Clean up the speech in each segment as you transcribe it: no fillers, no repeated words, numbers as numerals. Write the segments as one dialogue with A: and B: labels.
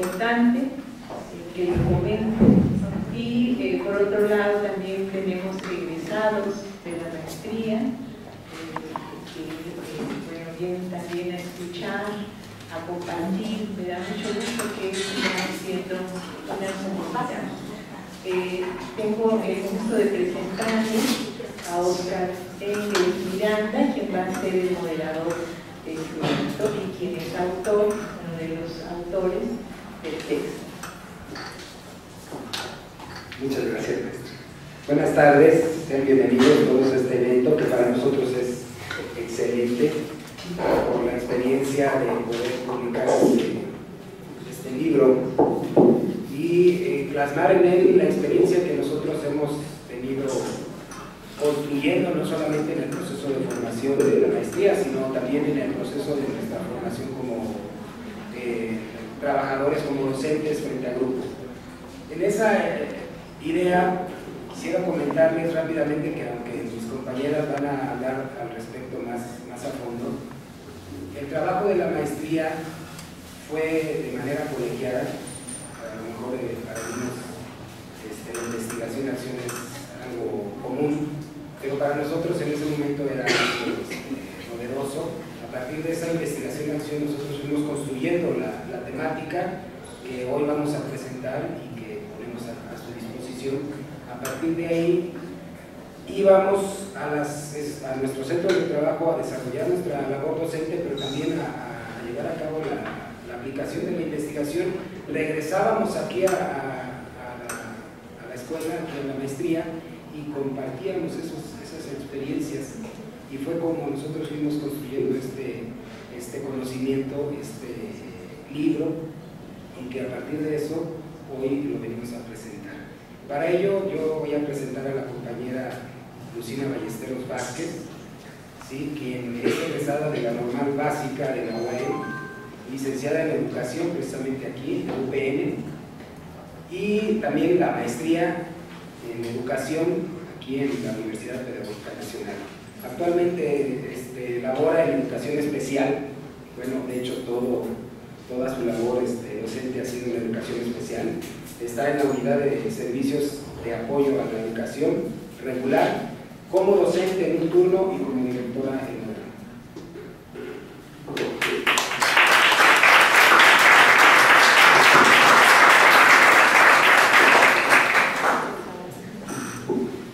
A: importante que lo comente. Y por otro lado también tenemos egresados de la maestría que bueno, vienen también a escuchar, a compartir. Me da mucho gusto que estén haciendo una comunidad. Tengo el gusto de presentarles a Óscar Miranda, quien va a ser el moderador de este evento y quien es autor, uno de los autores del texto.
B: Muchas gracias, maestro. Buenas tardes, sean bienvenidos todos a este evento que para nosotros es excelente por la experiencia de poder publicar este libro y plasmar en él la experiencia que nosotros hemos tenido construyendo no solamente en el proceso de formación de la maestría, sino también en el proceso de nuestra formación como trabajadores, como docentes frente a grupos. En esa idea quisiera comentarles rápidamente que aunque mis compañeras van a hablar al respecto más a fondo, el trabajo de la maestría fue de manera colegiada. A lo mejor para algunos la investigación y acción es algo común, pero para nosotros en ese momento era algo novedoso. A partir de esa investigación y acción nosotros fuimos construyendo la temática que hoy vamos a presentar y que ponemos a su disposición. A partir de ahí íbamos a nuestro centro de trabajo a desarrollar nuestra labor docente, pero también a llevar a cabo la aplicación de la investigación. Regresábamos aquí a la escuela, aquí a la maestría, y compartíamos esas experiencias, y fue como nosotros fuimos construyendo este conocimiento, este libro, y que a partir de eso hoy lo venimos a presentar. Para ello yo voy a presentar a la compañera Lucina Ballesteros Vázquez, ¿sí?, quien es egresada de la normal básica de la UAM, licenciada en educación precisamente aquí, en la UPN, y también la maestría en educación aquí en la Universidad Pedagógica Nacional. Actualmente labora en educación especial. Bueno, de hecho toda su labor docente ha sido en la educación especial. Está en la unidad de servicios de apoyo a la educación regular, como docente en un turno y como directora en otro.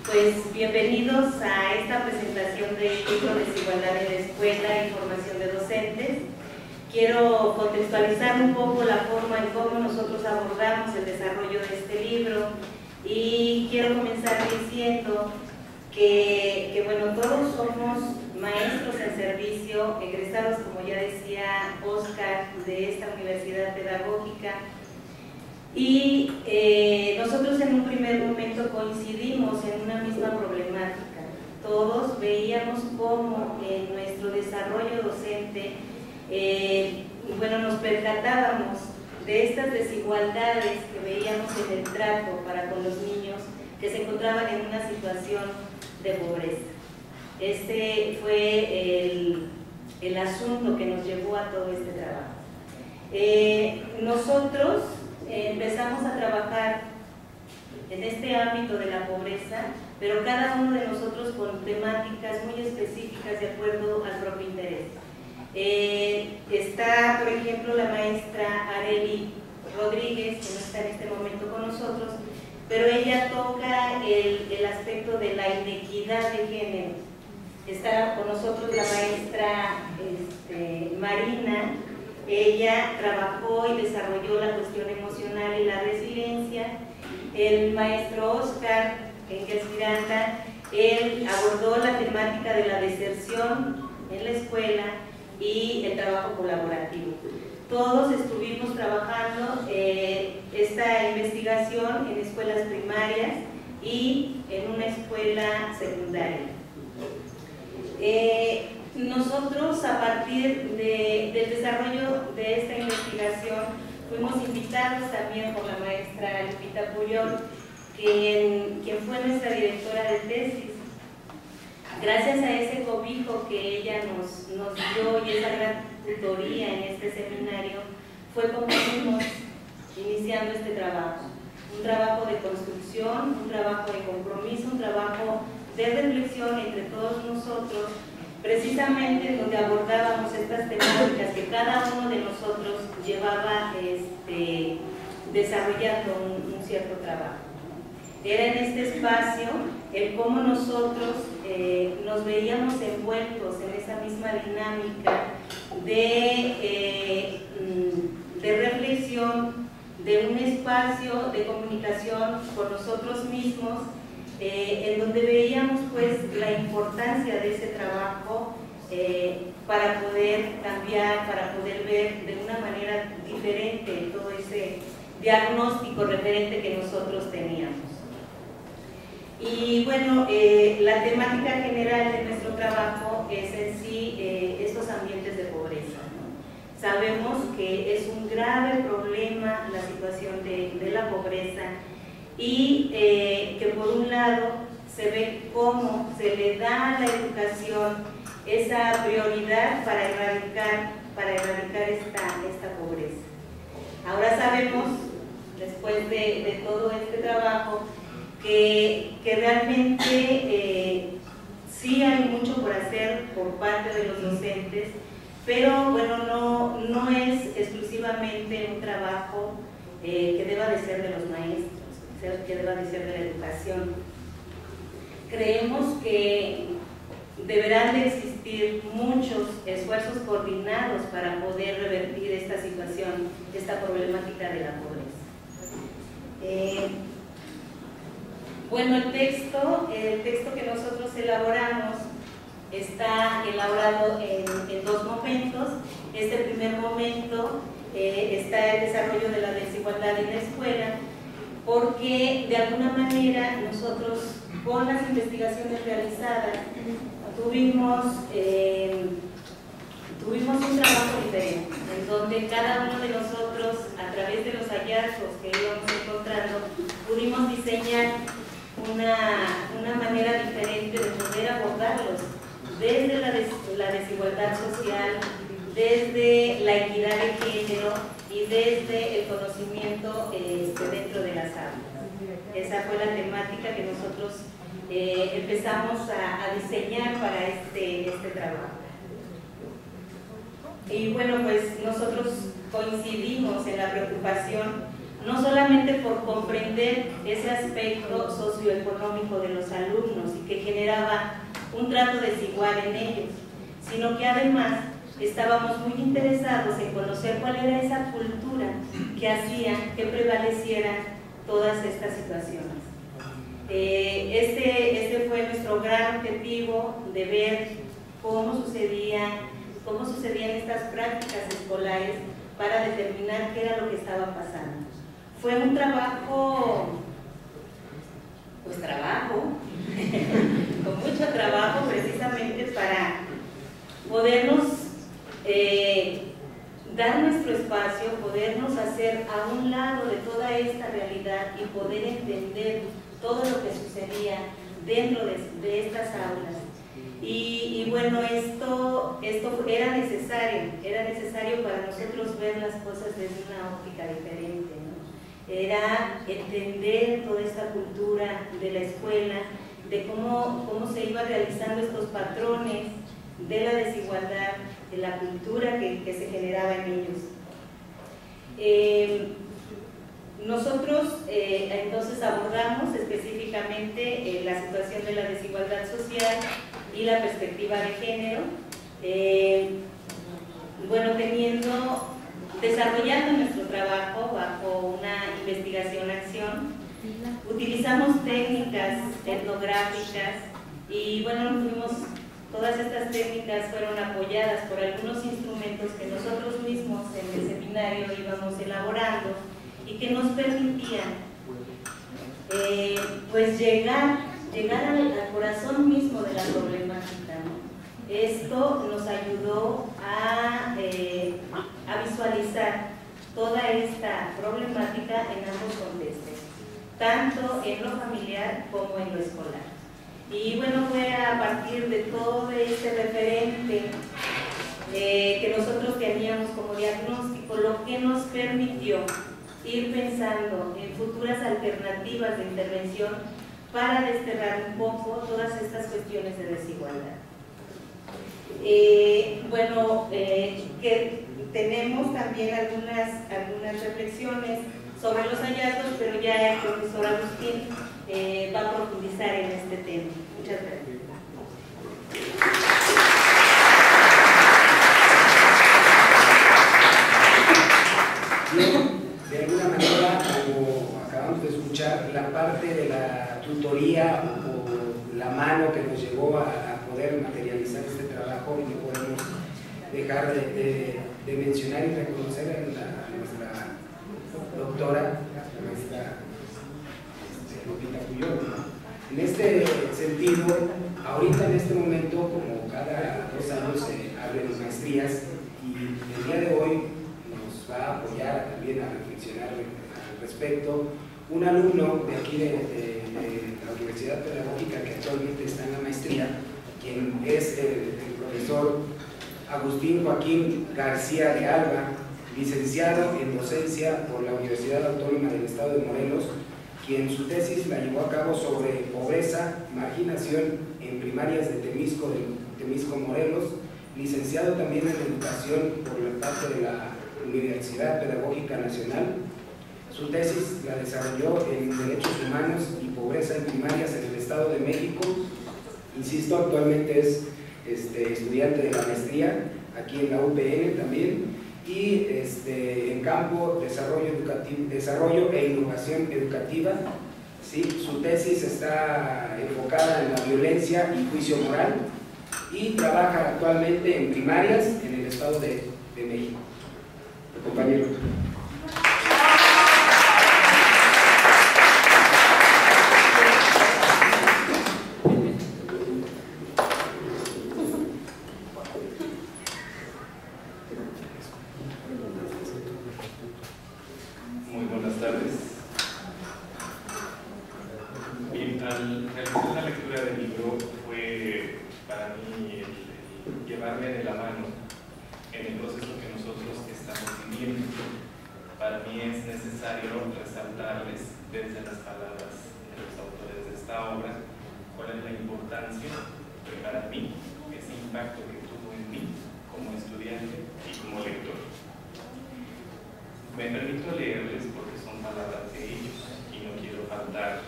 A: Pues bienvenidos a esta presentación del libro Desigualdad en la Escuela y Formación de Docentes. Quiero contextualizar un poco la forma en cómo nosotros abordamos el desarrollo de este libro, y quiero comenzar diciendo que bueno, todos somos maestros en servicio, egresados, como ya decía Óscar, de esta universidad pedagógica, y nosotros en un primer momento coincidimos en una misma problemática. Todos veíamos cómo en nuestro desarrollo docente bueno, nos percatábamos de estas desigualdades que veíamos en el trato para con los niños que se encontraban en una situación de pobreza. Este fue el asunto que nos llevó a todo este trabajo. Nosotros empezamos a trabajar en este ámbito de la pobreza, pero cada uno de nosotros con temáticas muy específicas de acuerdo al propio interés. Está, por ejemplo, la maestra Arely Rodríguez, que no está en este momento con nosotros, pero ella toca el aspecto de la inequidad de género. Está con nosotros la maestra Marina. Ella trabajó y desarrolló la cuestión emocional y la resiliencia. El maestro Óscar Miranda, él abordó la temática de la deserción en la escuela y el trabajo colaborativo. Todos estuvimos trabajando esta investigación en escuelas primarias y en una escuela secundaria. Nosotros, a partir del desarrollo de esta investigación, fuimos invitados también por la maestra Lupita Puyol, quien fue nuestra directora de tesis. Gracias a ese cobijo que ella nos dio y esa gran tutoría en este seminario, fue como fuimos iniciando este trabajo. Un trabajo de construcción, un trabajo de compromiso, un trabajo de reflexión entre todos nosotros, precisamente donde abordábamos estas temáticas que cada uno de nosotros llevaba desarrollando un cierto trabajo. Era en este espacio el cómo nosotros nos veíamos envueltos en esa misma dinámica de reflexión, de un espacio de comunicación con nosotros mismos, en donde veíamos pues la importancia de ese trabajo para poder cambiar, para poder ver de una manera diferente todo ese diagnóstico referente que nosotros teníamos. Y bueno, la temática general de nuestro trabajo es en sí estos ambientes de pobreza, ¿no? Sabemos que es un grave problema la situación de la pobreza y que por un lado se ve cómo se le da a la educación esa prioridad para erradicar esta pobreza. Ahora sabemos, después de todo este trabajo, que realmente sí hay mucho por hacer por parte de los docentes, pero bueno, no es exclusivamente un trabajo que deba de ser de los maestros, que deba de ser de la educación. Creemos que deberán de existir muchos esfuerzos coordinados para poder revertir esta situación, esta problemática de la pobreza. Bueno, el texto que nosotros elaboramos está elaborado en dos momentos. Este primer momento está el desarrollo de la desigualdad en la escuela, porque de alguna manera nosotros con las investigaciones realizadas tuvimos un trabajo diferente, en donde cada uno de nosotros, a través de los hallazgos que íbamos encontrando, pudimos diseñar una manera diferente de poder abordarlos desde la desigualdad social, desde la equidad de género y desde el conocimiento dentro de las aulas. Esa fue la temática que nosotros empezamos a diseñar para este trabajo. Y bueno, pues nosotros coincidimos en la preocupación no solamente por comprender ese aspecto socioeconómico de los alumnos y que generaba un trato desigual en ellos, sino que además estábamos muy interesados en conocer cuál era esa cultura que hacía que prevalecieran todas estas situaciones. Este fue nuestro gran objetivo, de ver cómo sucedían estas prácticas escolares para determinar qué era lo que estaba pasando. Fue un trabajo, con mucho trabajo, precisamente para podernos dar nuestro espacio, podernos hacer a un lado de toda esta realidad y poder entender todo lo que sucedía dentro de estas aulas. Y bueno, esto era necesario para nosotros ver las cosas desde una óptica diferente, ¿no? Era entender toda esta cultura de la escuela, de cómo se iban realizando estos patrones de la desigualdad, de la cultura que se generaba en ellos. Nosotros entonces abordamos específicamente la situación de la desigualdad social y la perspectiva de género, bueno, desarrollando nuestro trabajo bajo una investigación-acción. Utilizamos técnicas etnográficas y bueno, todas estas técnicas fueron apoyadas por algunos instrumentos que nosotros mismos en el seminario íbamos elaborando y que nos permitían pues llegar al corazón mismo de la problemática, ¿no? Esto nos ayudó a visualizar toda esta problemática en ambos contextos, tanto en lo familiar como en lo escolar. Y bueno, fue a partir de todo este referente que nosotros teníamos como diagnóstico lo que nos permitió ir pensando en futuras alternativas de intervención para desterrar un poco todas estas cuestiones de desigualdad. Que tenemos también algunas reflexiones sobre los hallazgos, pero ya el profesor Agustín va a profundizar en este tema. Muchas gracias.
B: Bien, de alguna manera, como acabamos de escuchar, la parte de la tutoría o la mano que nos llevó a poder materializar este trabajo, no podemos dejar de mencionar y reconocer a nuestra doctora, a nuestra Lupita Puyol. En este sentido, ahorita en este momento, como cada 2 años se abren maestrías, y el día de hoy nos va a apoyar también a reflexionar al respecto un alumno de aquí de la Universidad Pedagógica que actualmente está en la maestría, quien es el profesor Agustín Joaquín García de Alba, licenciado en docencia por la Universidad Autónoma del Estado de Morelos, quien su tesis la llevó a cabo sobre pobreza, marginación en primarias de Temisco, Morelos, licenciado también en educación por la parte de la Universidad Pedagógica Nacional. Su tesis la desarrolló en Derechos Humanos y Pobreza en Primarias en el Estado de México. Insisto, actualmente es estudiante de la maestría aquí en la UPN también, y en campo desarrollo e innovación educativa. ¿Sí? Su tesis está enfocada en la violencia y juicio moral, y trabaja actualmente en primarias en el Estado de México. Compañero.
C: Muy buenas tardes. Bien, al realizar la lectura del libro fue para mí el llevarme de la mano en el proceso que nosotros estamos viviendo. Para mí es necesario resaltarles desde las palabras de los autores de esta obra cuál es la importancia que para mí, ese impacto que tuvo en mí como estudiante y como lector. Me permito leerles porque son palabras de ellos y no quiero faltar a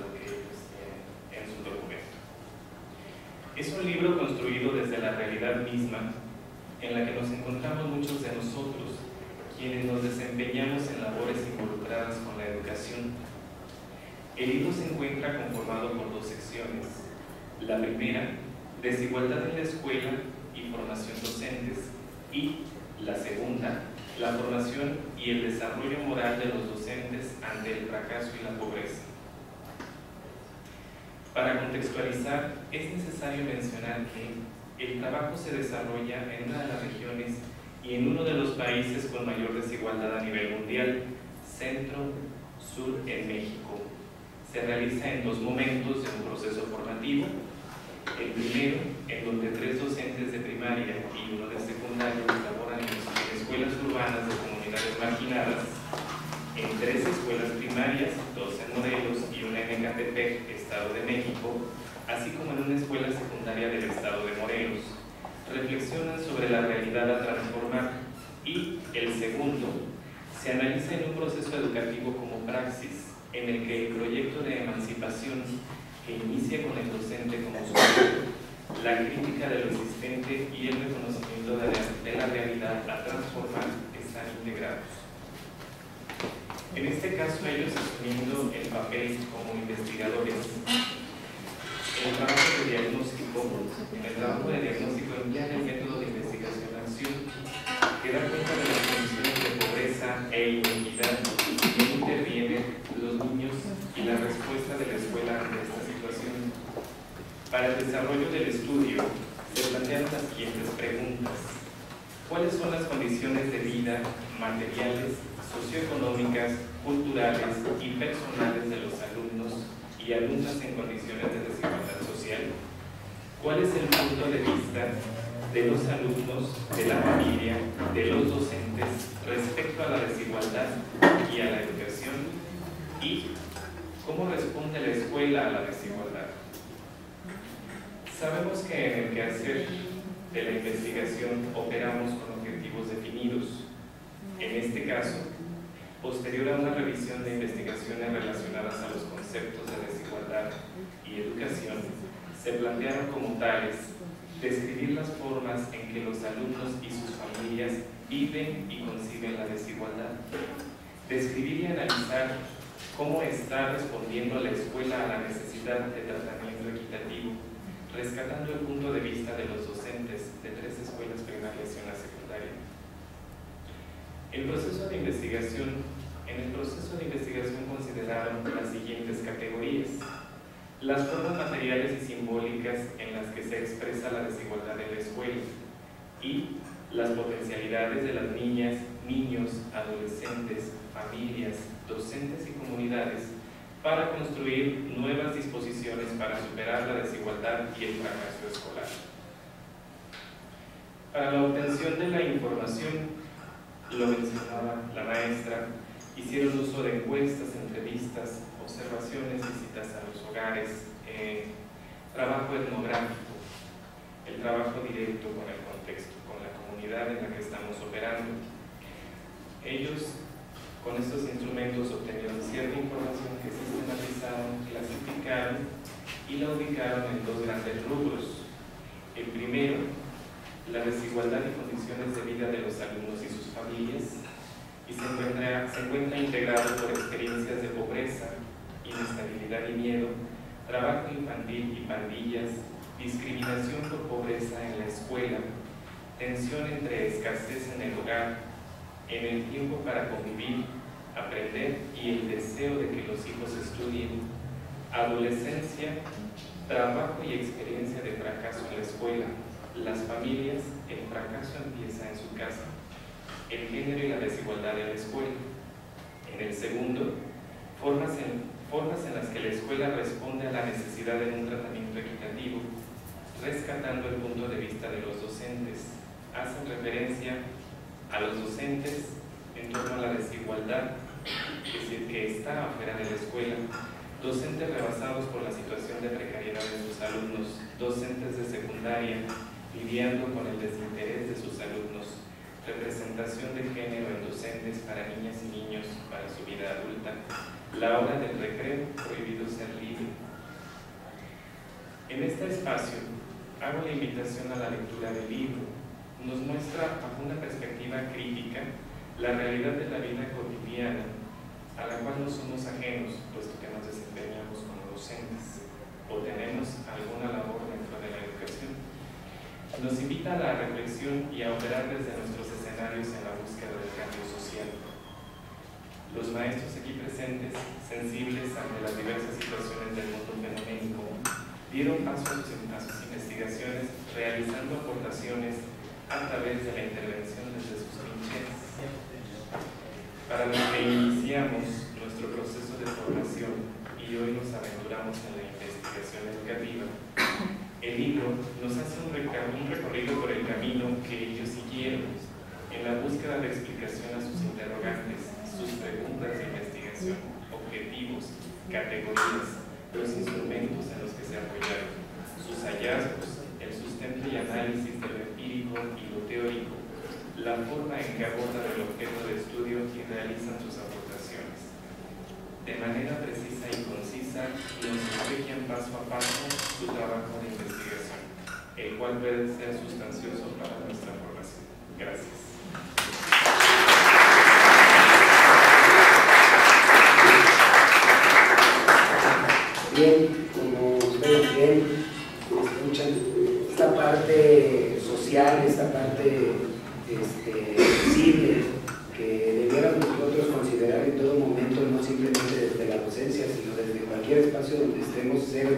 C: lo que ellos tienen en su documento. Es un libro construido desde la realidad misma en la que nos encontramos muchos de nosotros, quienes nos desempeñamos en labores involucradas con la educación. El libro se encuentra conformado por 2 secciones. La primera, desigualdad en la escuela y formación docentes, y la segunda, la formación y el desarrollo moral de los docentes ante el fracaso y la pobreza. Para contextualizar, es necesario mencionar que el trabajo se desarrolla en una de las regiones y en uno de los países con mayor desigualdad a nivel mundial, centro-sur en México. Se realiza en 2 momentos de un proceso formativo. El primero, en donde 3 docentes de primaria y 1 de secundaria laboran en escuelas urbanas de comunidades marginadas, en 3 escuelas primarias, 2 en Morelos y 1 en Ecatepec, Estado de México, así como en una escuela secundaria del Estado de Morelos. Reflexionan sobre la realidad a transformar. Y el segundo, se analiza en un proceso educativo como praxis, en el que el proyecto de emancipación que inicia con el docente como sujeto, la crítica de lo existente y el reconocimiento de la realidad a transformar están integrados. En este caso, ellos asumiendo el papel como investigadores, el trabajo de diagnóstico emplea el método de investigación-acción, que da cuenta de las condiciones de pobreza e inequidad que intervienen los niños y la respuesta de la escuela ante esta situación. Para el desarrollo del estudio se plantean las siguientes preguntas: ¿cuáles son las condiciones de vida materiales, socioeconómicas, culturales y personales de los alumnos y alumnas en condiciones de desigualdad social? ¿Cuál es el punto de vista de los alumnos, de la familia, de los docentes respecto respecto a la desigualdad y a la educación, y cómo responde la escuela a la desigualdad. Sabemos que en el quehacer de la investigación operamos con objetivos definidos. En este caso, posterior a una revisión de investigaciones relacionadas a los conceptos de desigualdad y educación, se plantearon como tales describir las formas en que los alumnos y sus familias viven y conciben la desigualdad, describir y analizar cómo está respondiendo la escuela a la necesidad de tratamiento equitativo, rescatando el punto de vista de los docentes de 3 escuelas primarias y una secundaria. En el proceso de investigación consideraron las siguientes categorías: las formas materiales y simbólicas en las que se expresa la desigualdad en la escuela y las potencialidades de las niñas, niños, adolescentes, familias, docentes y comunidades para construir nuevas disposiciones para superar la desigualdad y el fracaso escolar. Para la obtención de la información, lo mencionaba la maestra, hicieron uso de encuestas, entrevistas, observaciones, visitas a los hogares, trabajo etnográfico, el trabajo directo con el contexto, con la comunidad en la que estamos operando. Ellos, con estos instrumentos, obtenieron cierta información que sistematizaron, clasificaron y la ubicaron en 2 grandes rubros. El primero, la desigualdad y condiciones de vida de los alumnos y sus familias, y se encuentra integrado por experiencias de pobreza, inestabilidad y miedo, trabajo infantil y pandillas, discriminación por pobreza en la escuela, tensión entre escasez en el hogar, en el tiempo para convivir, aprender y el deseo de que los hijos estudien, adolescencia, trabajo y experiencia de fracaso en la escuela, las familias, el fracaso empieza en su casa, el género y la desigualdad en la escuela. En el segundo, formas en las que la escuela responde a la necesidad de un tratamiento equitativo, rescatando el punto de vista de los docentes. Hacen referencia a los docentes en torno a la desigualdad, es decir, que está afuera de la escuela, docentes rebasados por la situación de precariedad de sus alumnos, docentes de secundaria lidiando con el desinterés de sus alumnos, representación de género en docentes para niñas y niños para su vida adulta, la hora del recreo, prohibido ser libre. En este espacio hago la invitación a la lectura del libro. Nos muestra bajo una perspectiva crítica la realidad de la vida cotidiana a la cual no somos ajenos, puesto que nos desempeñamos como docentes o tenemos alguna labor dentro de la educación. Nos invita a la reflexión y a operar desde nuestros escenarios en la búsqueda del cambio social. Los maestros aquí presentes, sensibles ante las diversas situaciones del mundo fenoménico, dieron paso a sus investigaciones, realizando aportaciones a través de la intervención desde sus trincheras. Para los que iniciamos nuestro proceso de formación y hoy nos aventuramos en la investigación educativa, el libro nos hace un recorrido por el camino que ellos siguieron en la búsqueda de explicación a sus interrogantes, sus preguntas de investigación, objetivos, categorías, los instrumentos en los que se apoyaron, sus hallazgos, el sustento y análisis de lo empírico y lo teórico, la forma en que abordan el objeto de estudio y realizan sus aportaciones. De manera precisa y concisa, nos explican paso a paso su trabajo de investigación, el cual puede ser sustancioso para nuestra formación. Gracias.
B: Bien, como ustedes bien escuchan, esta parte social, esta parte sensible que debiéramos nosotros considerar en todo momento, no simplemente desde la docencia, sino desde cualquier espacio donde estemos, ser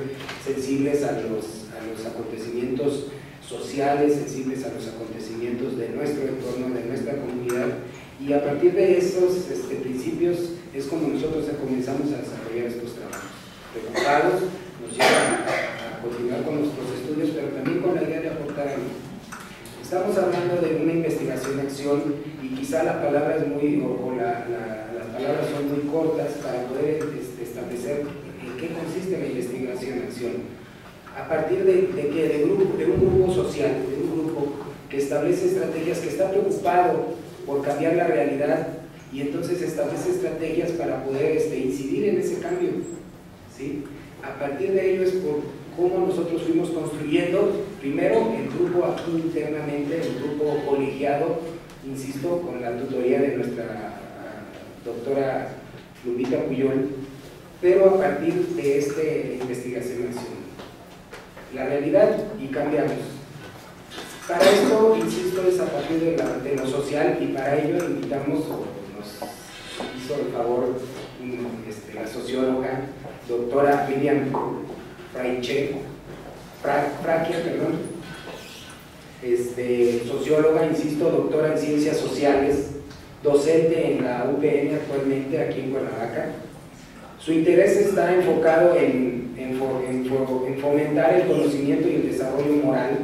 B: sensibles a los acontecimientos sociales, sensibles a los acontecimientos de nuestro entorno, de nuestra comunidad, y a partir de esos principios es como nosotros comenzamos a desarrollar estos trabajos. Preocupados, nos llevan a continuar con nuestros estudios, pero también con la idea de aportar algo. Estamos hablando de una investigación-acción y quizá la palabra es muy, las palabras son muy cortas para poder establecer en qué consiste la investigación-acción. A partir de un grupo social, de un grupo que establece estrategias, que está preocupado por cambiar la realidad y entonces establece estrategias para poder incidir en ese cambio, ¿sí? A partir de ello es por cómo nosotros fuimos construyendo, primero el grupo aquí internamente, el grupo colegiado, insisto, con la tutoría de nuestra doctora Lupita Puyol, pero a partir de esta investigación-acción. La realidad y cambiamos. Para esto, insisto, es a partir de lo social y para ello invitamos, o nos hizo el favor la socióloga doctora Miriam Fraquia, socióloga, insisto, doctora en ciencias sociales, docente en la UPN actualmente aquí en Cuernavaca. Su interés está enfocado en fomentar el conocimiento y el desarrollo moral.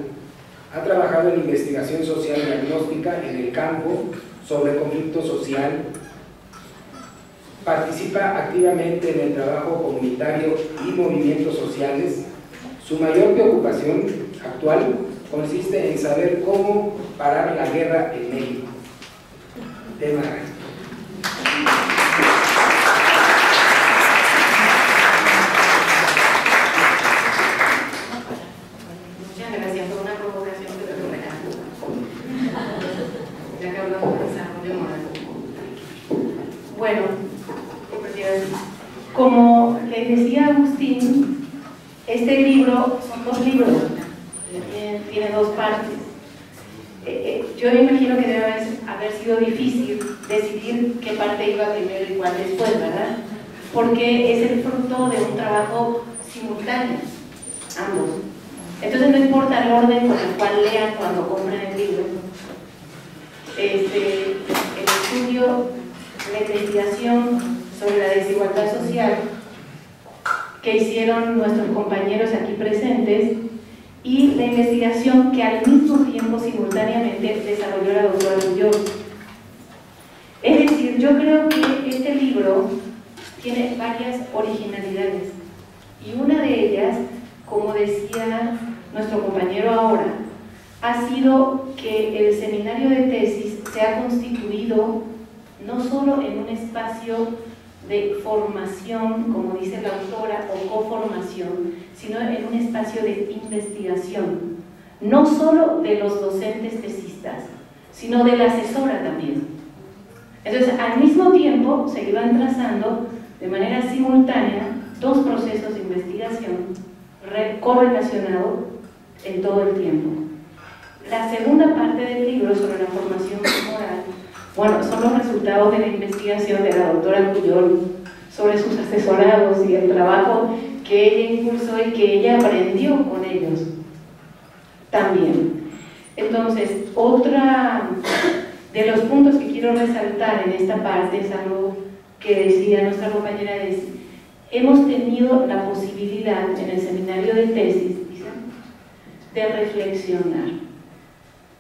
B: Ha trabajado en investigación social y diagnóstica en el campo sobre conflicto social. Participa activamente en el trabajo comunitario y movimientos sociales. Su mayor preocupación actual consiste en saber cómo parar la guerra en México. Tema.
A: Muchas gracias por una provocación que te regalo. Ya que hablamos de desarrollo moral. Bueno, como les decía Agustín, este libro son 2 libros, tiene 2 partes. Yo me imagino que debe haber sido difícil decidir qué parte iba primero y cuál después, ¿verdad? Porque es el fruto de un trabajo simultáneo, ambos. Entonces no importa el orden con el cual lean cuando compren el libro. El estudio, la investigación sobre la desigualdad social que hicieron nuestros compañeros aquí presentes y la investigación que al mismo tiempo, simultáneamente, desarrolló la doctora Puyol. Es decir, yo creo que este libro tiene varias originalidades y una de ellas, como decía nuestro compañero ahora, ha sido que el seminario de tesis se ha constituido no solo en un espacio de formación, como dice la autora, o coformación, sino en un espacio de investigación, no solo de los docentes tesistas, sino de la asesora también. Entonces, al mismo tiempo, se iban trazando de manera simultánea 2 procesos de investigación correlacionados en todo el tiempo. La segunda parte del libro sobre la formación moral, bueno, son los resultados de la investigación de la doctora Puyol sobre sus asesorados y el trabajo que ella impulsó y que ella aprendió con ellos también. Entonces, otra de los puntos que quiero resaltar en esta parte es algo que decía nuestra compañera Desi. Hemos tenido la posibilidad en el seminario de tesis de reflexionar.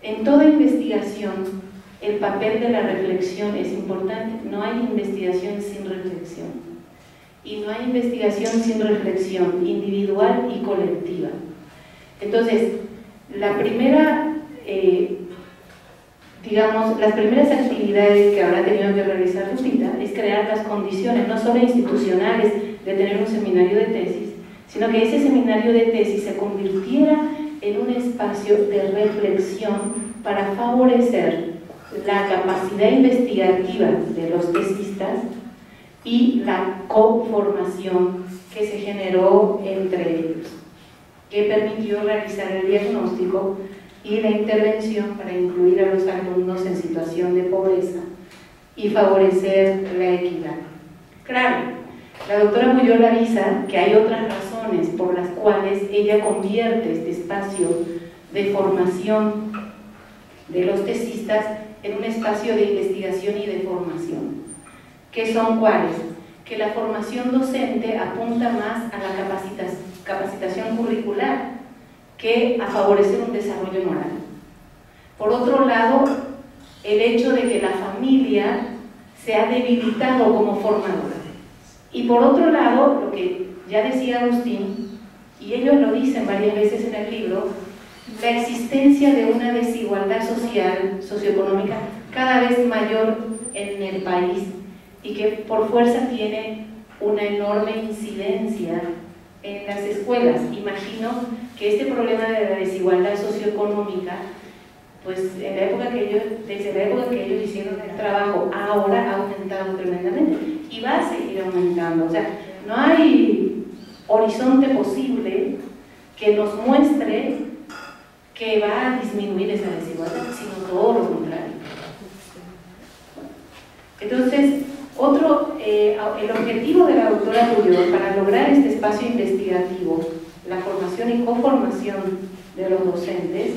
A: En toda investigación, el papel de la reflexión es importante. No hay investigación sin reflexión. Y no hay investigación sin reflexión individual y colectiva. Entonces, la primera, las primeras actividades que habrá tenido que realizar Lupita es crear las condiciones, no solo institucionales, de tener un seminario de tesis, sino que ese seminario de tesis se convirtiera en un espacio de reflexión para favorecer la capacidad investigativa de los tesistas y la coformación que se generó entre ellos, que permitió realizar el diagnóstico y la intervención para incluir a los alumnos en situación de pobreza y favorecer la equidad. Claro, la doctora Puyol avisa que hay otras razones por las cuales ella convierte este espacio de formación de los tesistas en un espacio de investigación y de formación. ¿Qué son cuáles? Que la formación docente apunta más a la capacitación curricular que a favorecer un desarrollo moral.
D: Por otro lado, el hecho de que la familia se ha debilitado como formadora. Y por otro lado, lo que ya decía Agustín, y ellos lo dicen varias veces en el libro, la existencia de una desigualdad social, socioeconómica, cada vez mayor en el país y que por fuerza tiene una enorme incidencia en las escuelas. Imagino que este problema de la desigualdad socioeconómica, pues en la época que ellos, desde la época que ellos hicieron el trabajo, ahora ha aumentado tremendamente y va a seguir aumentando. O sea, no hay horizonte posible que nos muestre que va a disminuir esa desigualdad, sino todo lo contrario. Entonces, el objetivo de la doctora Puyol para lograr este espacio investigativo, la formación y coformación de los docentes,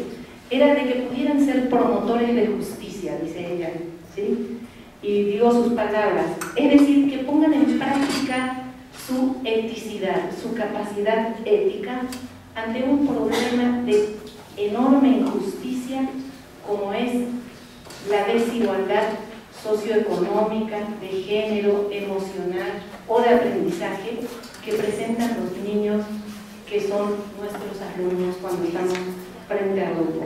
D: era de que pudieran ser promotores de justicia, dice ella, ¿sí? Y digo sus palabras, es decir, que pongan en práctica su eticidad, su capacidad ética ante un problema de enorme injusticia como es la desigualdad socioeconómica, de género, emocional o de aprendizaje que presentan los niños que son nuestros alumnos cuando estamos frente al grupo.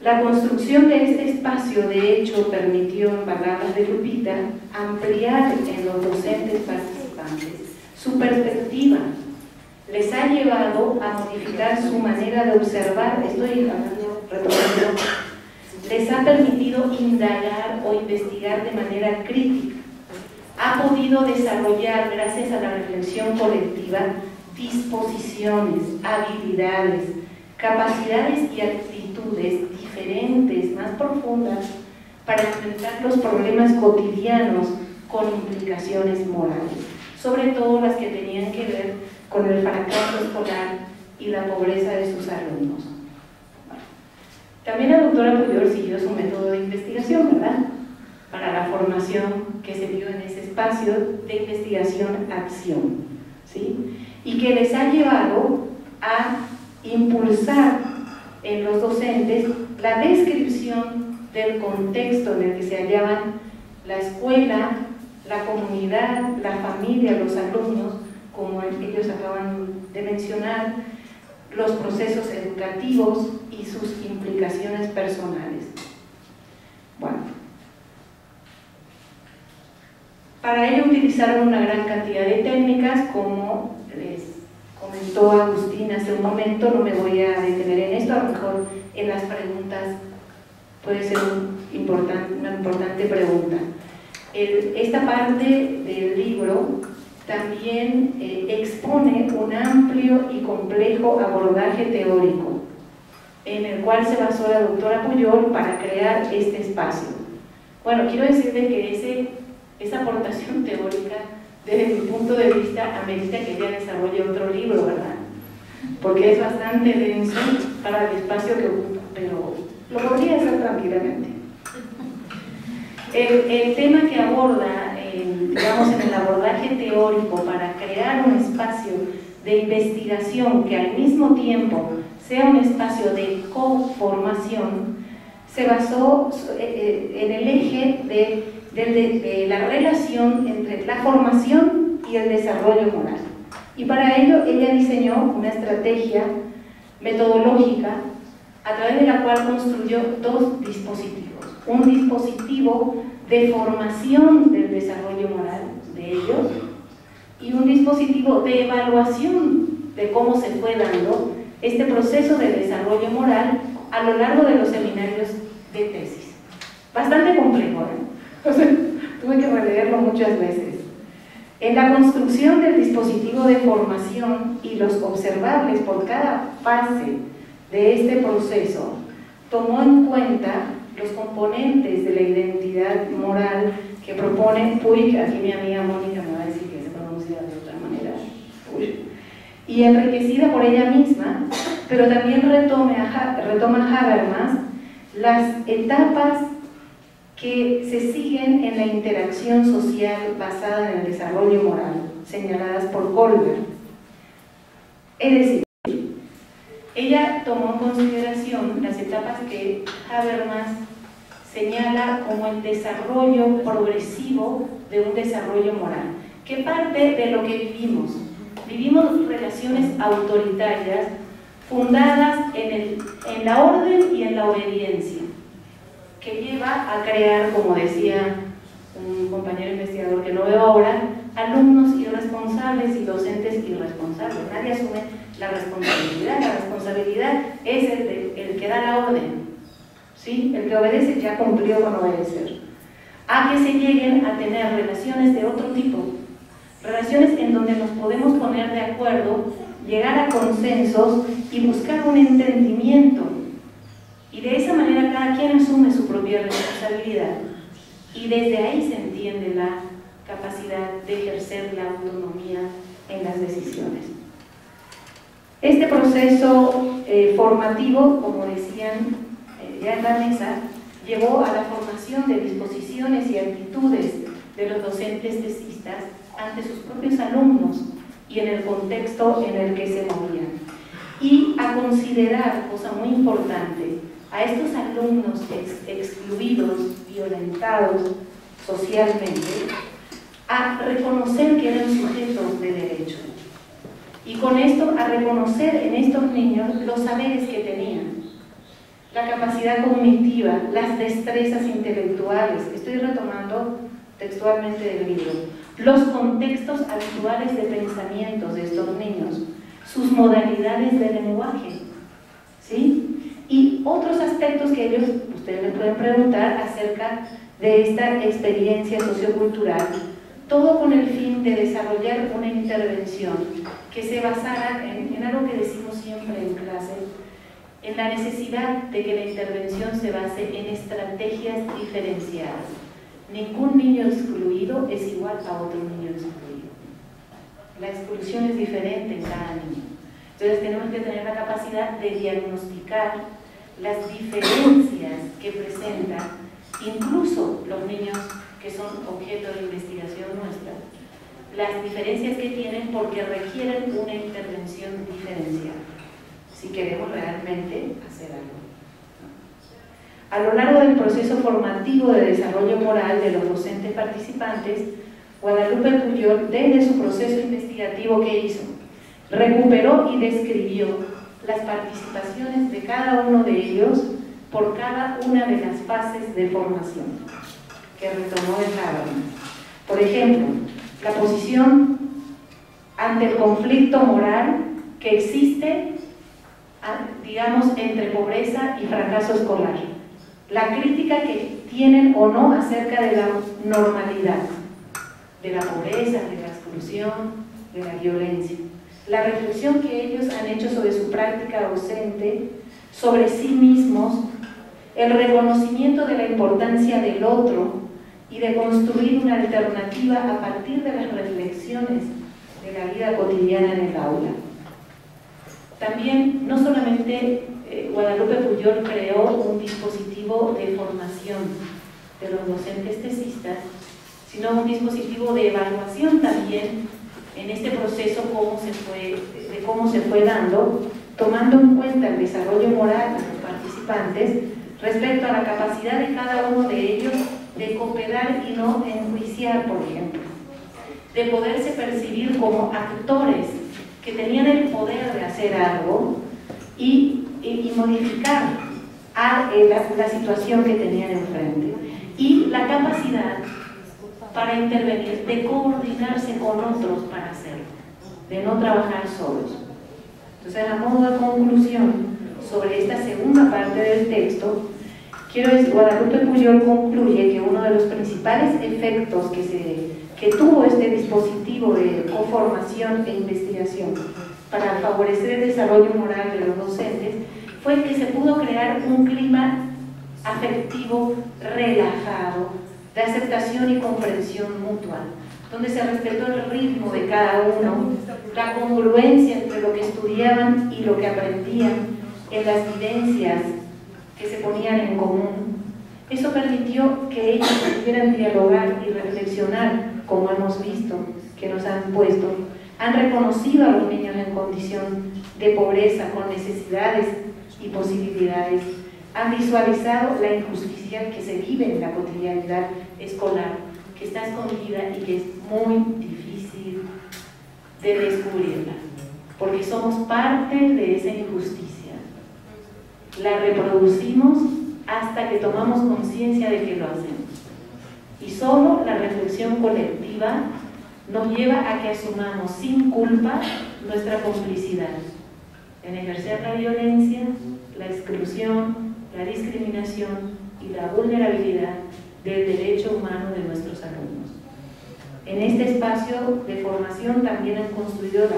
D: La construcción de este espacio, de hecho, permitió, en palabras de Lupita, ampliar en los docentes participantes su perspectiva. Les ha llevado a modificar su manera de observar, estoy hablando, retomando, les ha permitido indagar o investigar de manera crítica. Ha podido desarrollar, gracias a la reflexión colectiva, disposiciones, habilidades, capacidades y actitudes diferentes, más profundas, para enfrentar los problemas cotidianos con implicaciones morales, sobre todo las que tenían que ver con el fracaso escolar y la pobreza de sus alumnos. Bueno, también la doctora Puyol siguió su método de investigación, ¿verdad?, para la formación que se dio en ese espacio de investigación-acción, ¿sí?, y que les ha llevado a impulsar en los docentes la descripción del contexto en el que se hallaban la escuela, la comunidad, la familia, los alumnos, como ellos acaban de mencionar, los procesos educativos y sus implicaciones personales. Bueno, para ello utilizaron una gran cantidad de técnicas, como les comentó Agustín hace un momento. No me voy a detener en esto, a lo mejor en las preguntas puede ser una importante pregunta. Esta parte del libro también expone un amplio y complejo abordaje teórico en el cual se basó la doctora Puyol para crear este espacio. Bueno, quiero decirle que esa aportación teórica, desde mi punto de vista, amerita que ella desarrolle otro libro, ¿verdad? Porque es bastante denso para el espacio que ocupa, pero lo podría hacer tranquilamente. El tema que aborda, digamos, en el abordaje teórico para crear un espacio de investigación que al mismo tiempo sea un espacio de coformación, se basó en el eje de la relación entre la formación y el desarrollo moral. Y para ello ella diseñó una estrategia metodológica a través de la cual construyó dos dispositivos. Un dispositivo de formación del desarrollo moral de ellos y un dispositivo de evaluación de cómo se fue dando este proceso de desarrollo moral a lo largo de los seminarios de tesis. Bastante complejo, ¿eh? O sea, tuve que releerlo muchas veces. En la construcción del dispositivo de formación y los observables por cada fase de este proceso, tomó en cuenta los componentes de la identidad moral que propone Puig. Aquí mi amiga Mónica me va a decir que se pronuncia de otra manera, Puig, y enriquecida por ella misma, pero también retoma Habermas las etapas que se siguen en la interacción social basada en el desarrollo moral, señaladas por Kohlberg. Es decir, ella tomó en consideración las etapas que Habermas señala como el desarrollo progresivo de un desarrollo moral, que parte de lo que vivimos. Vivimos relaciones autoritarias fundadas en la orden y en la obediencia, que lleva a crear, como decía un compañero investigador que no veo ahora, alumnos irresponsables y docentes irresponsables. Nadie asume la responsabilidad. La responsabilidad es el que da la orden, ¿sí? El que obedece ya cumplió con obedecer. A que se lleguen a tener relaciones de otro tipo, relaciones en donde nos podemos poner de acuerdo, llegar a consensos y buscar un entendimiento. Y de esa manera cada quien asume su propia responsabilidad. Y desde ahí se entiende la capacidad de ejercer la autonomía en las decisiones. Este proceso formativo, como decían ya en la mesa, llevó a la formación de disposiciones y actitudes de los docentes tesistas ante sus propios alumnos y en el contexto en el que se movían. Y a considerar, cosa muy importante, a estos alumnos excluidos, violentados socialmente, a reconocer que eran sujetos de derecho. Y con esto a reconocer en estos niños los saberes que tenían, la capacidad cognitiva, las destrezas intelectuales. Estoy retomando textualmente del libro. Los contextos habituales de pensamientos de estos niños, sus modalidades de lenguaje, ¿sí? Y otros aspectos que ellos, ustedes les pueden preguntar acerca de esta experiencia sociocultural, todo con el fin de desarrollar una intervención que se basara en algo que decimos siempre en clase, en la necesidad de que la intervención se base en estrategias diferenciadas. Ningún niño excluido es igual a otro niño excluido. La exclusión es diferente en cada niño. Entonces tenemos que tener la capacidad de diagnosticar las diferencias que presentan incluso los niños que son objeto de investigación nuestra, las diferencias que tienen porque requieren una intervención diferenciada, si queremos realmente hacer algo. A lo largo del proceso formativo de desarrollo moral de los docentes participantes, Guadalupe Pujol, desde su proceso investigativo que hizo, recuperó y describió las participaciones de cada uno de ellos por cada una de las fases de formación que retomó de Habermas. Por ejemplo, la posición ante el conflicto moral que existe, digamos, entre pobreza y fracaso escolar, la crítica que tienen o no acerca de la normalidad, de la pobreza, de la exclusión, de la violencia, la reflexión que ellos han hecho sobre su práctica docente, sobre sí mismos, el reconocimiento de la importancia del otro y de construir una alternativa a partir de las reflexiones de la vida cotidiana en el aula. También, no solamente Guadalupe Pujol creó un dispositivo de formación de los docentes tesistas, sino un dispositivo de evaluación también en este proceso de cómo se fue dando, tomando en cuenta el desarrollo moral de los participantes respecto a la capacidad de cada uno de ellos de cooperar y no enjuiciar, por ejemplo, de poderse percibir como actores que tenían el poder de hacer algo y modificar la situación que tenían enfrente, y la capacidad para intervenir, de coordinarse con otros para hacerlo, de no trabajar solos. Entonces, a modo de conclusión sobre esta segunda parte del texto, quiero decir, Guadalupe Pujol concluye que uno de los principales efectos que tuvo este dispositivo de coformación e investigación para favorecer el desarrollo moral de los docentes fue que se pudo crear un clima afectivo relajado, de aceptación y comprensión mutua, donde se respetó el ritmo de cada uno, la congruencia entre lo que estudiaban y lo que aprendían en las vivencias que se ponían en común. Eso permitió que ellos pudieran dialogar y reflexionar, como hemos visto, que nos han puesto, han reconocido a los niños en condición de pobreza, con necesidades y posibilidades, han visualizado la injusticia que se vive en la cotidianidad escolar, que está escondida y que es muy difícil de descubrirla, porque somos parte de esa injusticia. La reproducimos hasta que tomamos conciencia de que lo hacemos. Y solo la reflexión colectiva nos lleva a que asumamos sin culpa nuestra complicidad en ejercer la violencia, la exclusión, la discriminación y la vulnerabilidad del derecho humano de nuestros alumnos. En este espacio de formación también han construido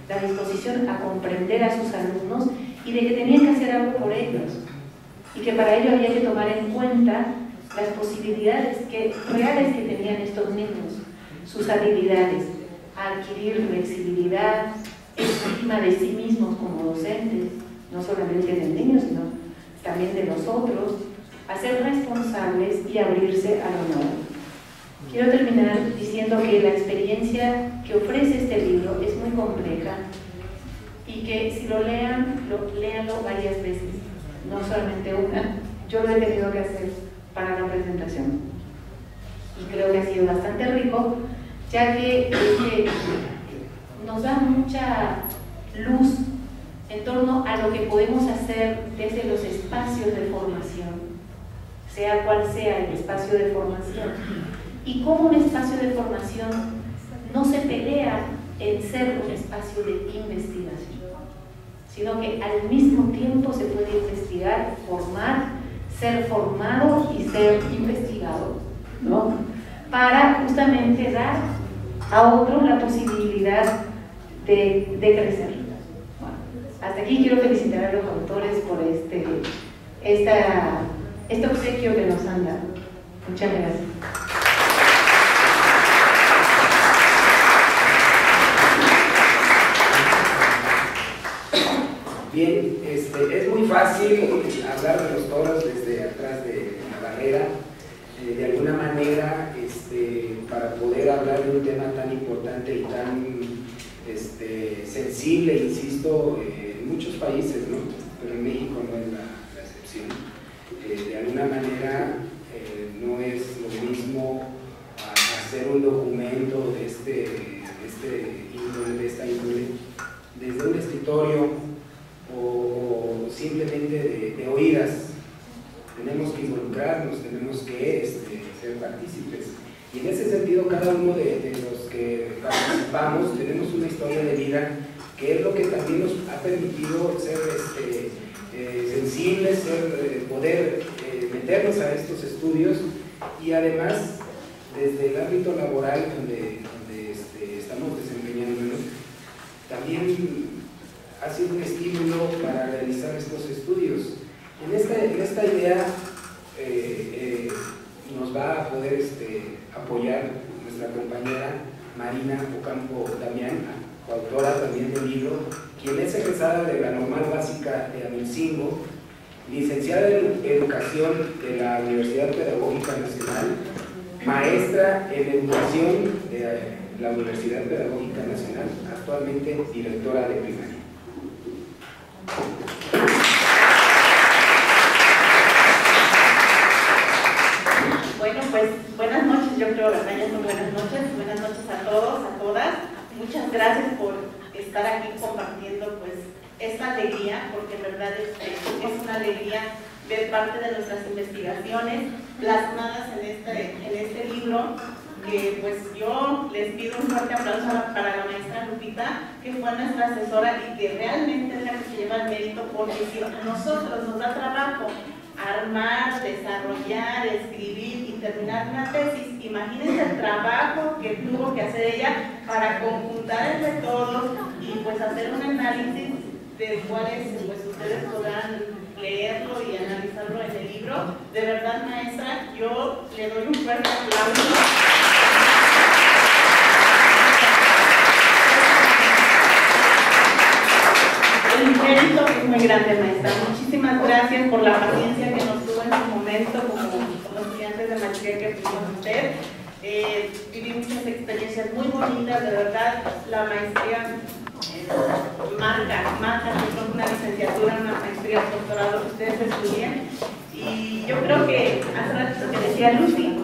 D: la disposición a comprender a sus alumnos y de que tenían que hacer algo por ellos, y que para ello había que tomar en cuenta las posibilidades reales que tenían estos niños, sus habilidades, a adquirir flexibilidad, estima de sí mismos como docentes, no solamente del niño, sino también de los otros, a ser responsables y abrirse a lo nuevo. Quiero terminar diciendo que la experiencia que ofrece este libro es muy compleja y que si lo léanlo varias veces, no solamente una. Yo lo he tenido que hacer para la presentación y creo que ha sido bastante rico, ya que nos da mucha luz en torno a lo que podemos hacer desde los espacios de formación, sea cual sea el espacio de formación, y cómo un espacio de formación no se pelea en ser un espacio de investigación, sino que al mismo tiempo se puede investigar, formar, ser formado y ser investigado, ¿no? Para justamente dar a otros la posibilidad de crecer. Bueno, hasta aquí quiero felicitar a los autores por este obsequio que nos han dado. Muchas gracias.
B: Bien, es muy fácil hablar de los toros desde atrás de la barrera, de alguna manera, para poder hablar de un tema tan importante y tan sensible, insisto, en muchos países, ¿no? Pero en México no es la excepción. De alguna manera no es lo mismo hacer un documento de esta índole desde un escritorio o simplemente de oídas. Tenemos que involucrarnos, tenemos que ser partícipes, y en ese sentido cada uno de los que participamos tenemos una historia de vida que es lo que también nos ha permitido ser sensibles, poder meternos a estos estudios, y además desde el ámbito laboral donde estamos desempeñándonos, también ha sido un estímulo para realizar estos estudios. En esta idea nos va a poder apoyar nuestra compañera Marina Ocampo Damián, coautora también del libro, quien es egresada de la Normal Básica de Amelcingo, licenciada en Educación de la Universidad Pedagógica Nacional, maestra en Educación de la Universidad Pedagógica Nacional, actualmente directora de primaria.
E: Bueno, pues buenas noches, yo creo, ¿verdad? Ya son buenas noches a todos, a todas. Muchas gracias por estar aquí compartiendo pues esta alegría, porque en verdad es una alegría ver parte de nuestras investigaciones plasmadas en este libro, que pues yo les pido un fuerte aplauso para la maestra Lupita, que fue nuestra asesora y que realmente es la que se lleva el mérito, porque si a nosotros nos da trabajo armar, desarrollar, escribir y terminar una tesis, imagínense el trabajo que tuvo que hacer ella para conjuntar entre todos y pues hacer un análisis de cuáles pues ustedes podrán leerlo y analizarlo en el libro. De verdad, maestra, yo le doy un fuerte aplauso. El mérito es muy grande, maestra. Muchísimas gracias por la paciencia que nos tuvo en su momento como estudiantes de maestría que tuvimos usted. viví muchas experiencias muy bonitas, de verdad. La maestría marca una licenciatura, una maestría, un doctorado que ustedes estudian. Y yo creo que hace rato que decía Lucy,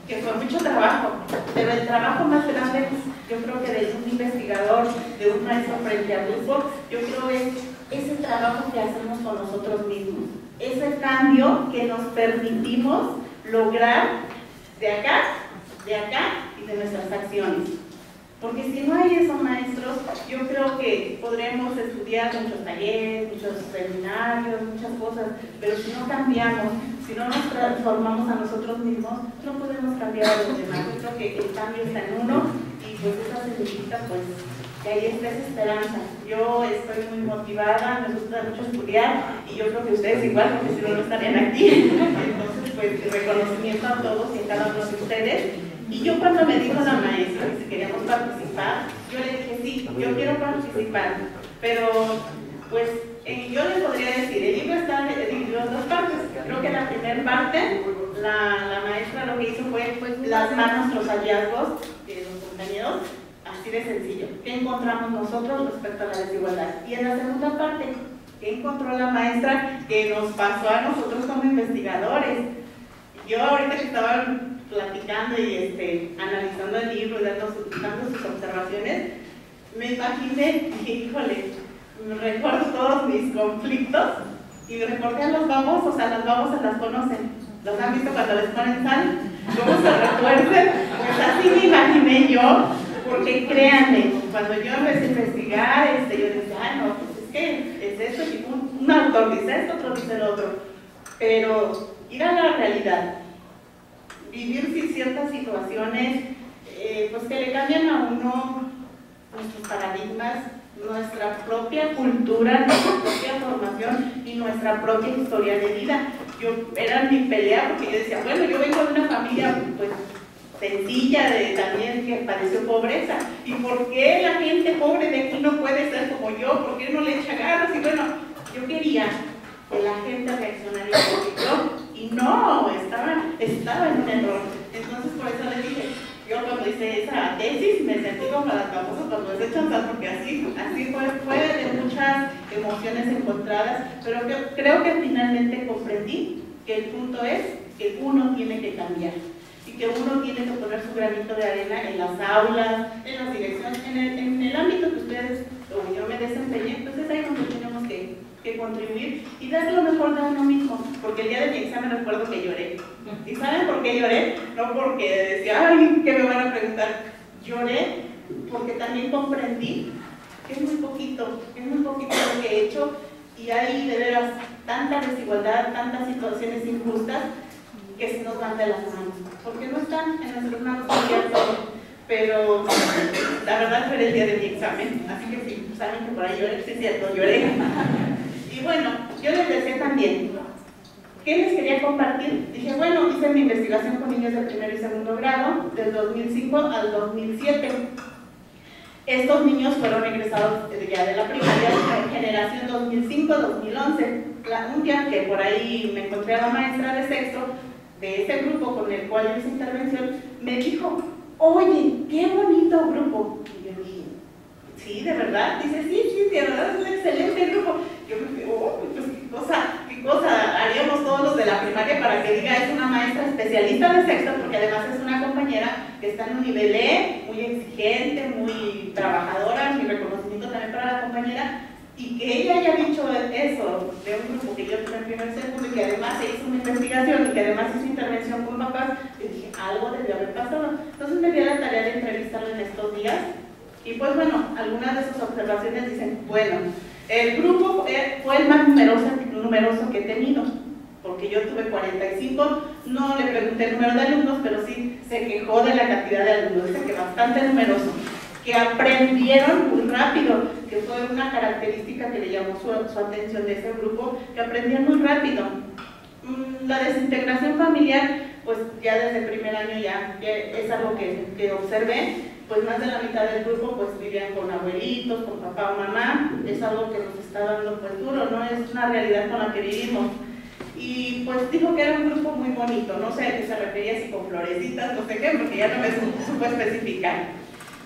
E: que fue mucho trabajo, pero el trabajo más grande, yo creo que de un investigador, de un maestro frente al grupo, yo creo es ese trabajo que hacemos con nosotros mismos, ese cambio que nos permitimos lograr de acá y de nuestras acciones. Porque si no hay esos maestros, yo creo que podremos estudiar muchos talleres, muchos seminarios, muchas cosas, pero si no cambiamos, si no nos transformamos a nosotros mismos, no podemos cambiar a los demás. Yo creo que el cambio está en uno y pues esa semillita, pues que ahí está esa esperanza. Yo estoy muy motivada, me gusta mucho estudiar y yo creo que ustedes igual, porque si no, no estarían aquí. Entonces, pues reconocimiento a todos y a cada uno de ustedes. Y yo cuando me dijo la maestra que si queríamos participar, yo le dije sí, yo quiero participar, pero pues yo les podría decir, el libro está dividido en dos partes. Creo que la primera parte, la maestra lo que hizo fue plasmar nuestros hallazgos de los compañeros, así de sencillo. ¿Qué encontramos nosotros respecto a la desigualdad? Y en la segunda parte, ¿qué encontró la maestra que nos pasó a nosotros como investigadores? Yo ahorita que estaba platicando y analizando el libro y dando sus observaciones, me imaginé, dije, híjole, me recuerdo todos mis conflictos y me recordé a los babosos, las las conocen, los han visto cuando les ponen sal, cómo se recuerden, pues así me imaginé yo, porque créanme, cuando yo empecé a investigar, yo decía, no, pues es que es esto, y un autor dice esto, otro dice el otro, pero ir a la realidad, vivir ciertas situaciones, pues que le cambian a uno nuestros paradigmas, nuestra propia cultura, nuestra propia formación y nuestra propia historia de vida. Era mi pelea porque yo decía, bueno, yo vengo de una familia pues sencilla, también que padeció pobreza, ¿y por qué la gente pobre de aquí no puede ser como yo? ¿Por qué no le echa ganas? Y bueno, yo quería que la gente reaccionaría como yo, y no, estaba en un error. Entonces por eso les dije, yo cuando hice esa tesis me sentí como las famosas cuando les echan sal, porque así fue de muchas emociones encontradas, pero creo que finalmente comprendí que el punto es que uno tiene que cambiar y que uno tiene que poner su granito de arena en las aulas, en las direcciones, en el ámbito que ustedes o yo me desempeñé. Entonces ahí es donde tenemos que contribuir y dar lo mejor de uno mismo, porque el día de mi examen recuerdo que lloré. ¿Y saben por qué lloré? No porque decía, ay, ¿qué me van a preguntar? Lloré porque también comprendí que es muy poquito lo que he hecho y hay de veras tanta desigualdad, tantas situaciones injustas que se nos van de las manos, porque no están en nuestras manos cambiar todo. Pero la verdad fue el día de mi examen, así que sí, saben que por ahí lloré, sí es cierto, lloré. Y bueno, yo les decía también, ¿qué les quería compartir? Dije, bueno, hice mi investigación con niños de primero y segundo grado, del 2005 al 2007. Estos niños fueron egresados ya de la primaria, generación 2005-2011. Un día que por ahí me encontré a la maestra de sexto de ese grupo con el cual hice intervención, me dijo, oye, qué bonito grupo. Y yo dije, sí, ¿de verdad? Dice, sí, de verdad es un excelente grupo. Yo me dije, oh, pues qué cosa haríamos todos los de la primaria para que diga, es una maestra especialista de sexto, porque además es una compañera que está en un nivel E, muy exigente, muy trabajadora, mi reconocimiento también para la compañera, y que ella haya dicho eso de un grupo que yo tuve en primer segundo y que además se hizo una investigación y que además hizo intervención con papás, yo dije, algo debió haber pasado. Entonces me di a la tarea de entrevistarlo en estos días y pues bueno, algunas de sus observaciones dicen, bueno, el grupo fue el más numeroso que he tenido, porque yo tuve 45, no le pregunté el número de alumnos, pero sí se quejó de la cantidad de alumnos, dice que bastante numeroso, que aprendieron muy rápido, que fue una característica que le llamó su atención de ese grupo, que aprendían muy rápido. La desintegración familiar, pues ya desde el primer año ya es algo que observé, pues más de la mitad del grupo pues vivían con abuelitos, con papá o mamá, es algo que nos está dando pues duro, ¿no? Es una realidad con la que vivimos. y pues dijo que era un grupo muy bonito, no sé a qué se refería, si con florecitas, no sé qué, porque ya no me supo especificar.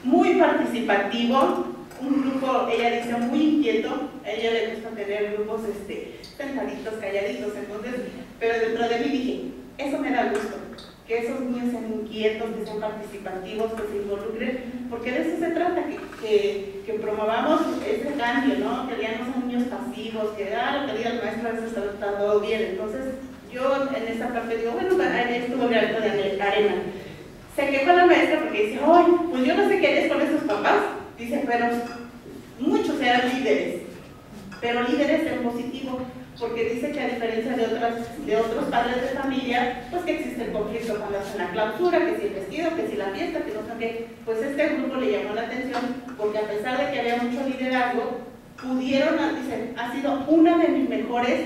E: Muy participativo, un grupo, ella dice, muy inquieto, a ella le gusta tener grupos sentaditos, calladitos, entonces, pero dentro de mí dije, eso me da gusto, que esos niños sean inquietos, que sean participativos, que se involucren, porque de eso se trata, que promovamos ese cambio, ¿no? Que ya no son niños pasivos, que lo que diga el maestro, a veces está todo bien. Entonces, yo en esa parte digo, bueno, estuvo granito de arena. Se quejó la maestra porque dice, ay, pues yo no sé qué es con esos papás. Dice, pero muchos eran líderes, pero líderes en positivo, porque dice que a diferencia de otros padres de familia, pues que existe el conflicto cuando hacen la clausura, que si el vestido, que si la fiesta, que no sé qué. Pues este grupo le llamó la atención porque a pesar de que había mucho liderazgo, pudieron, dicen, ha sido una de mis mejores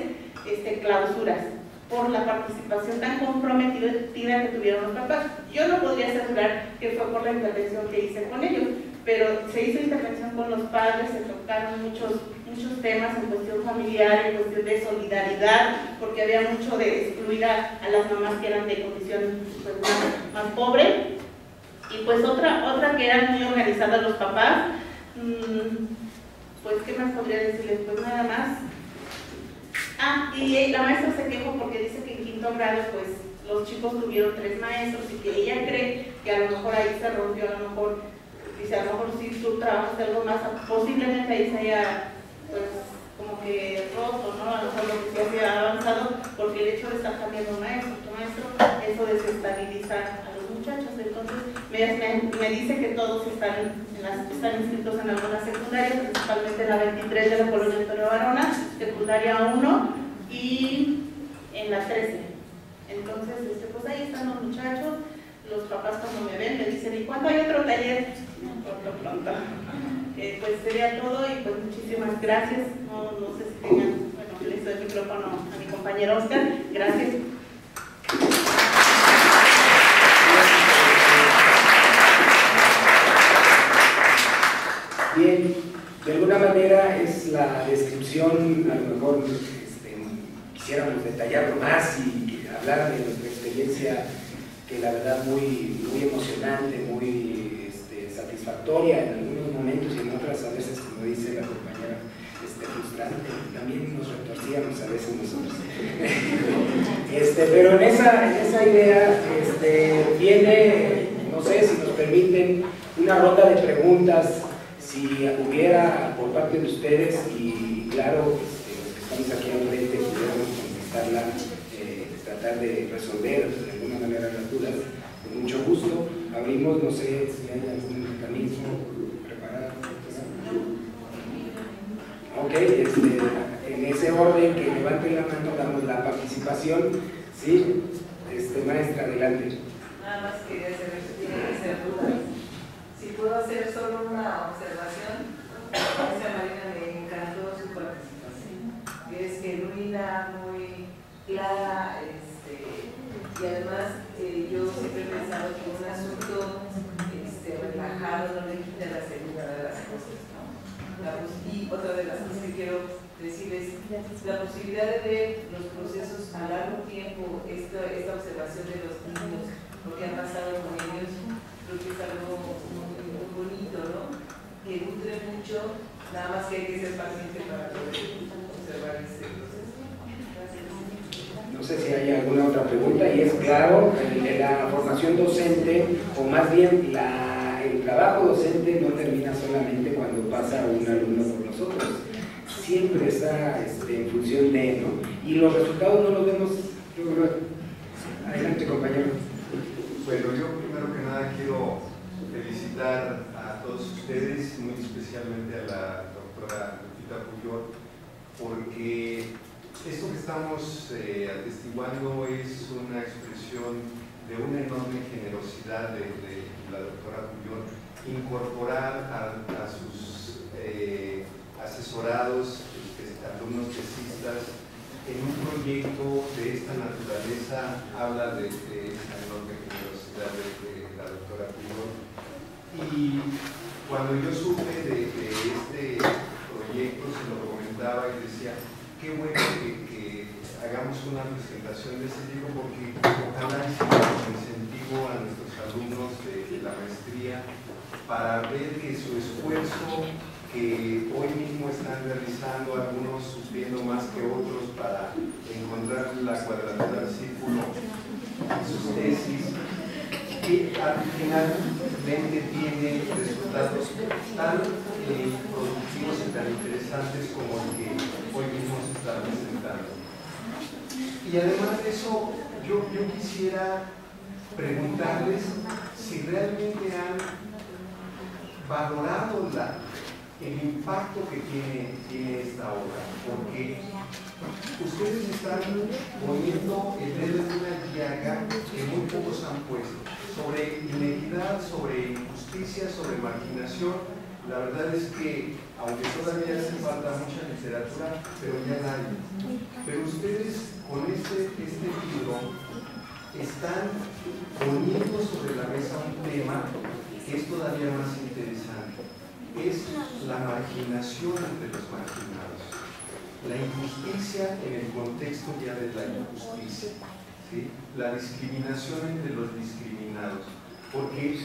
E: clausuras por la participación tan comprometida que tuvieron los papás. Yo no podría asegurar que fue por la intervención que hice con ellos, pero se hizo intervención con los padres, se tocaron muchos temas en cuestión familiar, en cuestión de solidaridad, porque había mucho de excluir a las mamás que eran de condición pues, más pobre. Y pues otra que eran muy organizadas los papás, pues ¿qué más podría decirles? Pues nada más. Y la maestra se quejó porque dice que en quinto grado pues los chicos tuvieron 3 maestros y que ella cree que a lo mejor ahí se rompió, a lo mejor, dice, a lo mejor si tú trabajaste algo más, posiblemente ahí se haya pues como que roto, ¿no? A lo mejor lo que se había avanzado, porque el hecho de estar cambiando maestro, eso desestabiliza a los muchachos. Entonces me dice que todos están inscritos en algunas secundarias, principalmente la 23 de la Colonia Antonio Barona, secundaria 1, y en la 13. Entonces, pues ahí están los muchachos, los papás cuando me ven me dicen, ¿y cuándo hay otro taller? Pronto. Pues sería todo y pues muchísimas gracias. No sé si tengan, bueno, le doy el micrófono a mi compañero Oscar. Gracias.
B: Bien, de alguna manera es la descripción, a lo mejor quisiéramos detallarlo más y hablar de nuestra experiencia, que la verdad muy emocionante, muy satisfactoria en algunos momentos y en otras a veces, como dice la compañera, frustrante. También nos retorcíamos a veces nosotros. Pero en esa idea viene, no sé si nos permiten, una ronda de preguntas, si hubiera por parte de ustedes, y claro, los que estamos aquí al frente pudiéramos contestarla, tratar de resolver de alguna manera las dudas, con mucho gusto. Abrimos, no sé si hay algún mecanismo preparado. Ok, en ese orden que levanten la mano damos la participación. Sí, maestra, adelante.
F: Nada más quería hacer dudas. Si puedo hacer solo una observación, esa Marina me encantó su participación, que es genuina, muy clara, y además yo siempre he pensado que un asunto relajado no le quita la seguridad de las cosas, ¿no? Y otra de las cosas que quiero decir es la posibilidad de ver los procesos a largo tiempo, esta observación de los niños, lo que ha pasado con ellos, creo que es algo muy bonito, ¿no? Que nutre mucho, nada más que hay que ser paciente para poder observar este proceso.
B: No sé si hay alguna otra pregunta, y es claro, la formación docente, o más bien el trabajo docente no termina solamente cuando pasa un alumno por nosotros, siempre está en función de, ¿no? Y los resultados no los vemos luego. Adelante, compañero.
G: Bueno, yo primero que nada quiero felicitar a todos ustedes, muy especialmente a la doctora Lupita Puyol, porque esto que estamos atestiguando es una expresión de una enorme generosidad de la doctora Puyol, incorporar a sus asesorados, alumnos tesistas, en un proyecto de esta naturaleza. Habla de esa enorme generosidad de la doctora Puyol. Y cuando yo supe de este proyecto, se lo comentaba y decía, qué bueno que hagamos una presentación de este tipo, porque ojalá hiciéramos incentivo a nuestros alumnos de la maestría para ver que su esfuerzo que hoy mismo están realizando, algunos sufriendo más que otros para encontrar la cuadratura del círculo en sus tesis, que finalmente tiene resultados tan productivos y tan interesantes como el que hoy mismo se está presentando. Y además de eso, yo quisiera preguntarles si realmente han valorado el impacto que tiene esta obra, porque ustedes están poniendo el dedo en una llaga que muy pocos han puesto, sobre inequidad, sobre injusticia, sobre marginación. La verdad es que, aunque todavía hace falta mucha literatura, pero ya la hay. Pero ustedes con este libro están poniendo sobre la mesa un tema que es todavía más interesante. Es la marginación entre los marginados, la injusticia en el contexto ya de la injusticia, ¿sí? La discriminación entre los discriminados, porque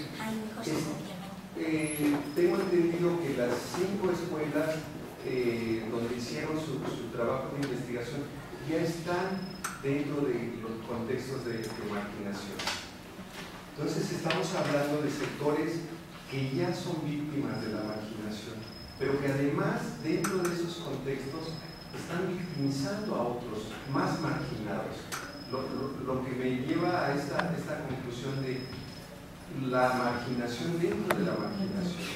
G: tengo entendido que las 5 escuelas donde hicieron su trabajo de investigación ya están dentro de los contextos de marginación. Entonces estamos hablando de sectores que ya son víctimas de la marginación, pero que además dentro de esos contextos están victimizando a otros más marginados, lo que me lleva a esta conclusión de la marginación dentro de la marginación,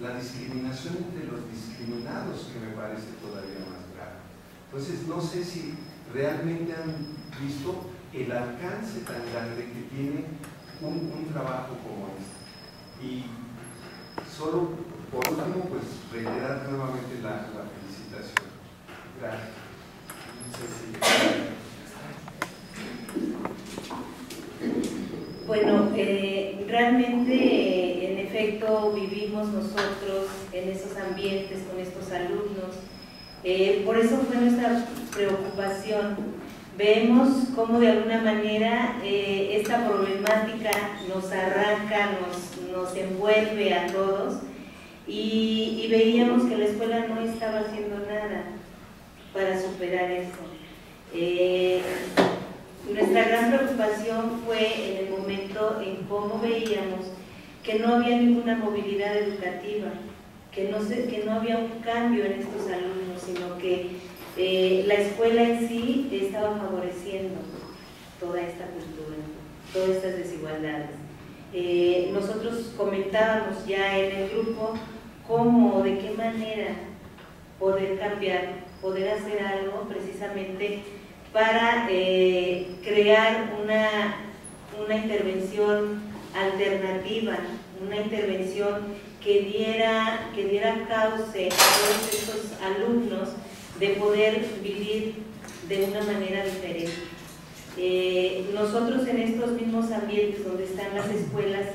G: la discriminación entre los discriminados, que me parece todavía más grave. Entonces no sé si realmente han visto el alcance tan grande que tiene un trabajo como este. Y solo por último, pues reiterar nuevamente la felicitación. Gracias.
A: Bueno, realmente, en efecto, vivimos nosotros en esos ambientes con estos alumnos. Por eso fue nuestra preocupación. Vemos cómo de alguna manera esta problemática nos arranca, nos envuelve a todos y veíamos que la escuela no estaba haciendo nada para superar eso. Nuestra gran preocupación fue en el momento en cómo veíamos que no había ninguna movilidad educativa, que no había un cambio en estos alumnos, sino que la escuela en sí estaba favoreciendo toda esta cultura, todas estas desigualdades. Nosotros comentábamos ya en el grupo cómo, de qué manera poder cambiar, poder hacer algo precisamente para crear una intervención alternativa, una intervención que diera cauce a todos estos alumnos de poder vivir de una manera diferente. Nosotros en estos mismos ambientes donde están las escuelas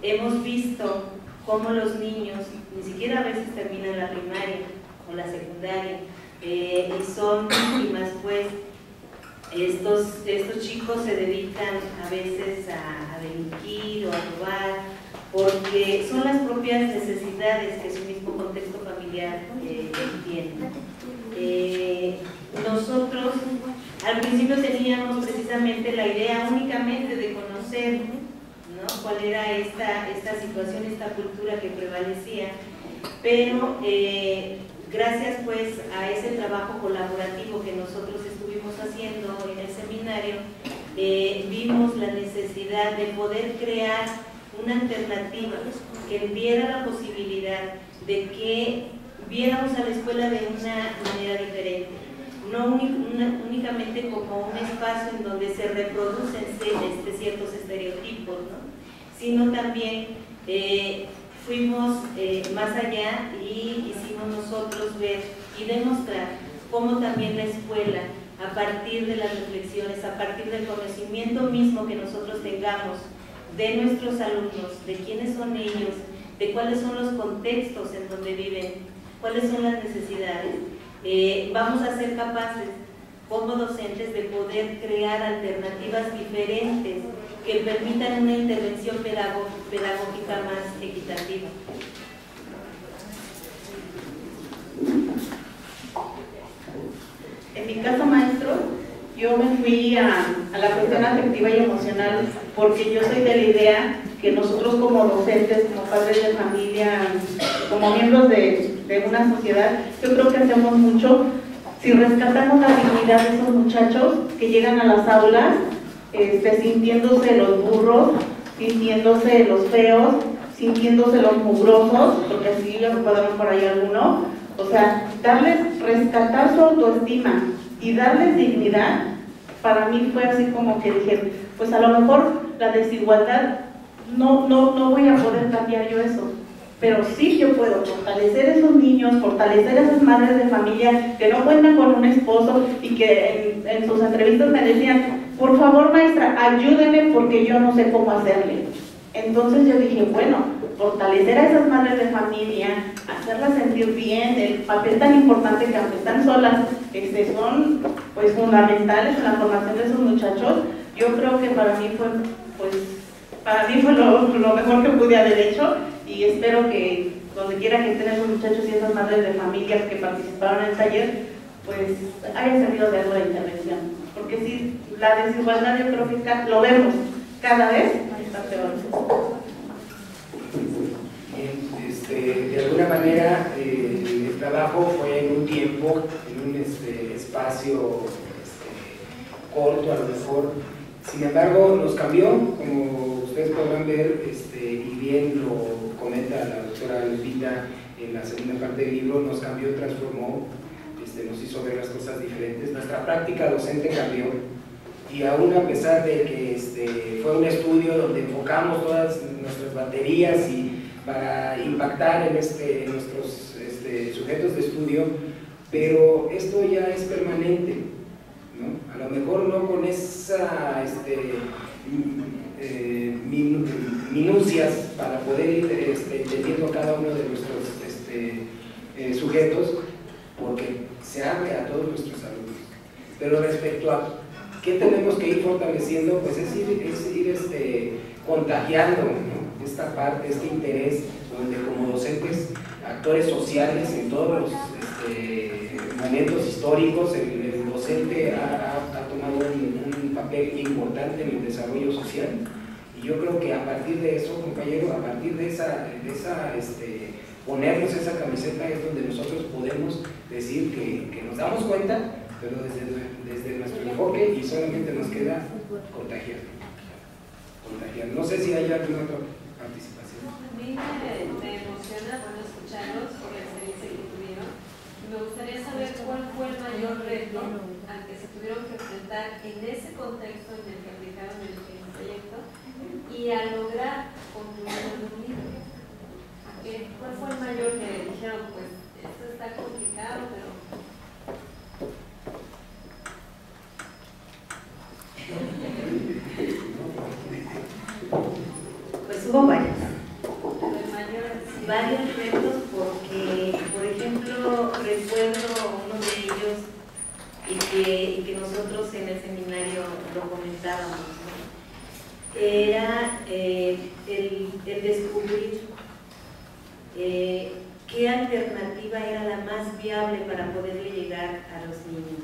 A: hemos visto cómo los niños ni siquiera a veces terminan la primaria o la secundaria y son víctimas, pues estos chicos se dedican a veces a delinquir o a robar porque son las propias necesidades que su mismo contexto familiar tiene. Nosotros al principio teníamos precisamente la idea únicamente de conocer, ¿no?, cuál era esta situación, esta cultura que prevalecía, pero gracias pues a ese trabajo colaborativo que nosotros estuvimos haciendo en el seminario, vimos la necesidad de poder crear una alternativa que diera la posibilidad de que viéramos a la escuela de una manera diferente, no únicamente como un espacio en donde se reproducen ciertos estereotipos, ¿no?, sino también fuimos más allá y hicimos nosotros ver y demostrar cómo también la escuela, a partir de las reflexiones, a partir del conocimiento mismo que nosotros tengamos de nuestros alumnos, de quiénes son ellos, de cuáles son los contextos en donde viven, cuáles son las necesidades, vamos a ser capaces como docentes de poder crear alternativas diferentes que permitan una intervención pedagógica más equitativa.
E: En mi caso, maestro, yo me fui a la cuestión afectiva y emocional porque yo soy de la idea que nosotros como docentes, como padres de familia, como miembros de una sociedad, yo creo que hacemos mucho si rescatamos la dignidad de esos muchachos que llegan a las aulas sintiéndose los burros, sintiéndose los feos, sintiéndose los mugrosos, porque así ya podemos por ahí alguno. O sea, rescatar su autoestima y darles dignidad, para mí fue así como que dije, pues a lo mejor la desigualdad, no voy a poder cambiar yo eso, pero sí yo puedo fortalecer a esos niños, fortalecer a esas madres de familia que no cuentan con un esposo y que en sus entrevistas me decían, por favor maestra, ayúdeme porque yo no sé cómo hacerle. Entonces yo dije, bueno, fortalecer a esas madres de familia, hacerlas sentir bien, el papel tan importante que aunque están solas, son pues fundamentales en la formación de esos muchachos. Yo creo que para mí fue lo mejor que pude haber hecho, y espero que donde quiera que estén esos muchachos y esas madres de familias que participaron en el taller, pues haya servido de algo la intervención, porque si la desigualdad yo creo que lo vemos cada vez está peor.
B: De alguna manera el trabajo fue en un tiempo, en un espacio corto a lo mejor. Sin embargo, nos cambió, como ustedes podrán ver, y bien lo comenta la doctora Lupita en la segunda parte del libro, nos cambió, transformó, nos hizo ver las cosas diferentes. Nuestra práctica docente cambió, y aún a pesar de que fue un estudio donde enfocamos todas nuestras baterías y para impactar en nuestros sujetos de estudio, pero esto ya es permanente, ¿no? A lo mejor no con esa minucias para poder ir entendiendo cada uno de nuestros sujetos, porque se abre a todos nuestros alumnos. Pero respecto a qué tenemos que ir fortaleciendo, pues es ir contagiando, ¿no? Esta parte, este interés, donde como docentes, actores sociales en todos los momentos históricos, el docente ha tomado un papel importante en el desarrollo social, y yo creo que a partir de eso, compañero, a partir de esa ponernos esa camiseta es donde nosotros podemos decir que nos damos cuenta, pero desde nuestro enfoque, y solamente nos queda contagiar. No sé si hay alguna otra participación.
H: A mí me emociona escucharlos por la experiencia que tuvieron. Me gustaría saber cuál fue el mayor reto al que se tuvieron que enfrentar en ese contexto en el que aplicaron el proyecto y a lograr concluir un libro. ¿Cuál fue el mayor que dijeron, pues esto está complicado, pero...
A: Pues hubo varios retos, porque, por ejemplo, recuerdo uno de ellos y que nosotros en el seminario lo comentábamos, ¿no? Era el descubrir qué alternativa era la más viable para poderle llegar a los niños.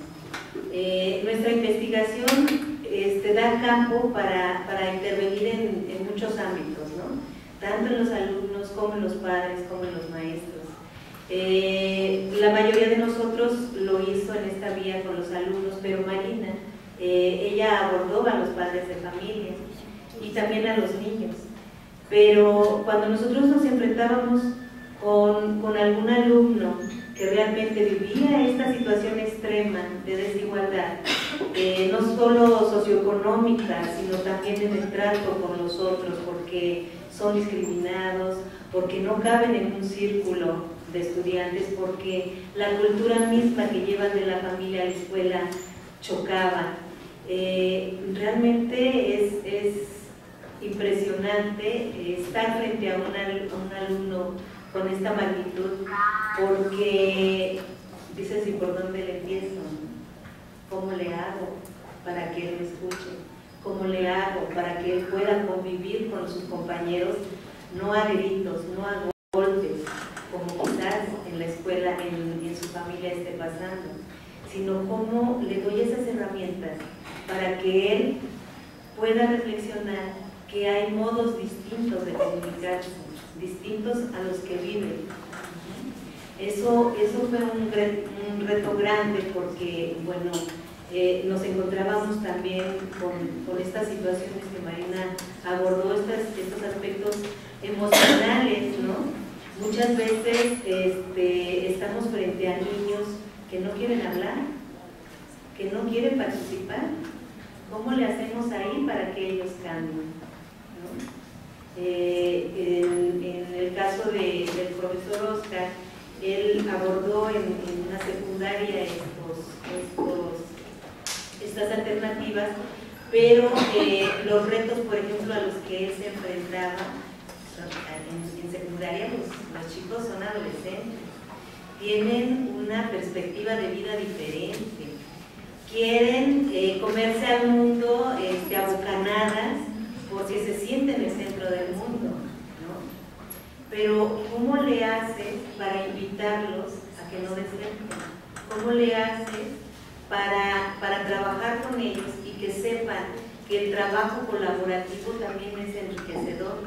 A: Nuestra investigación da campo para intervenir en muchos ámbitos, ¿no? Tanto en los alumnos como en los padres, como en los maestros. La mayoría de nosotros lo hizo en esta vía con los alumnos, pero Marina, ella abordó a los padres de familia y también a los niños. Pero cuando nosotros nos enfrentábamos con algún alumno que realmente vivía esta situación extrema de desigualdad, no solo socioeconómica, sino también en el trato con los otros, porque son discriminados, porque no caben en un círculo de estudiantes, porque la cultura misma que llevan de la familia a la escuela chocaba. Realmente es impresionante estar frente a un alumno con esta magnitud, porque dices, ¿y por dónde le empiezo? ¿Cómo le hago para que él me escuche? ¿Cómo le hago para que él pueda convivir con sus compañeros, no a gritos, no a golpes, como quizás en la escuela, en su familia esté pasando, sino cómo le doy esas herramientas para que él pueda reflexionar que hay modos distintos de comunicarse, distintos a los que viven. Eso fue un reto grande porque, bueno, nos encontrábamos también con estas situaciones que Marina abordó, estos aspectos emocionales, ¿no? Muchas veces estamos frente a niños que no quieren hablar, que no quieren participar. ¿Cómo le hacemos ahí para que ellos cambien, ¿no? En el caso del profesor Oscar, él abordó en una secundaria estas alternativas, pero los retos, por ejemplo, a los que él se enfrentaba en secundaria, los chicos son adolescentes, tienen una perspectiva de vida diferente, quieren comerse al mundo a bocanadas porque se sienten el centro del mundo, ¿no? Pero ¿cómo le haces para invitarlos a que no deserten? ¿Cómo le haces para trabajar con ellos y que sepan que el trabajo colaborativo también es enriquecedor?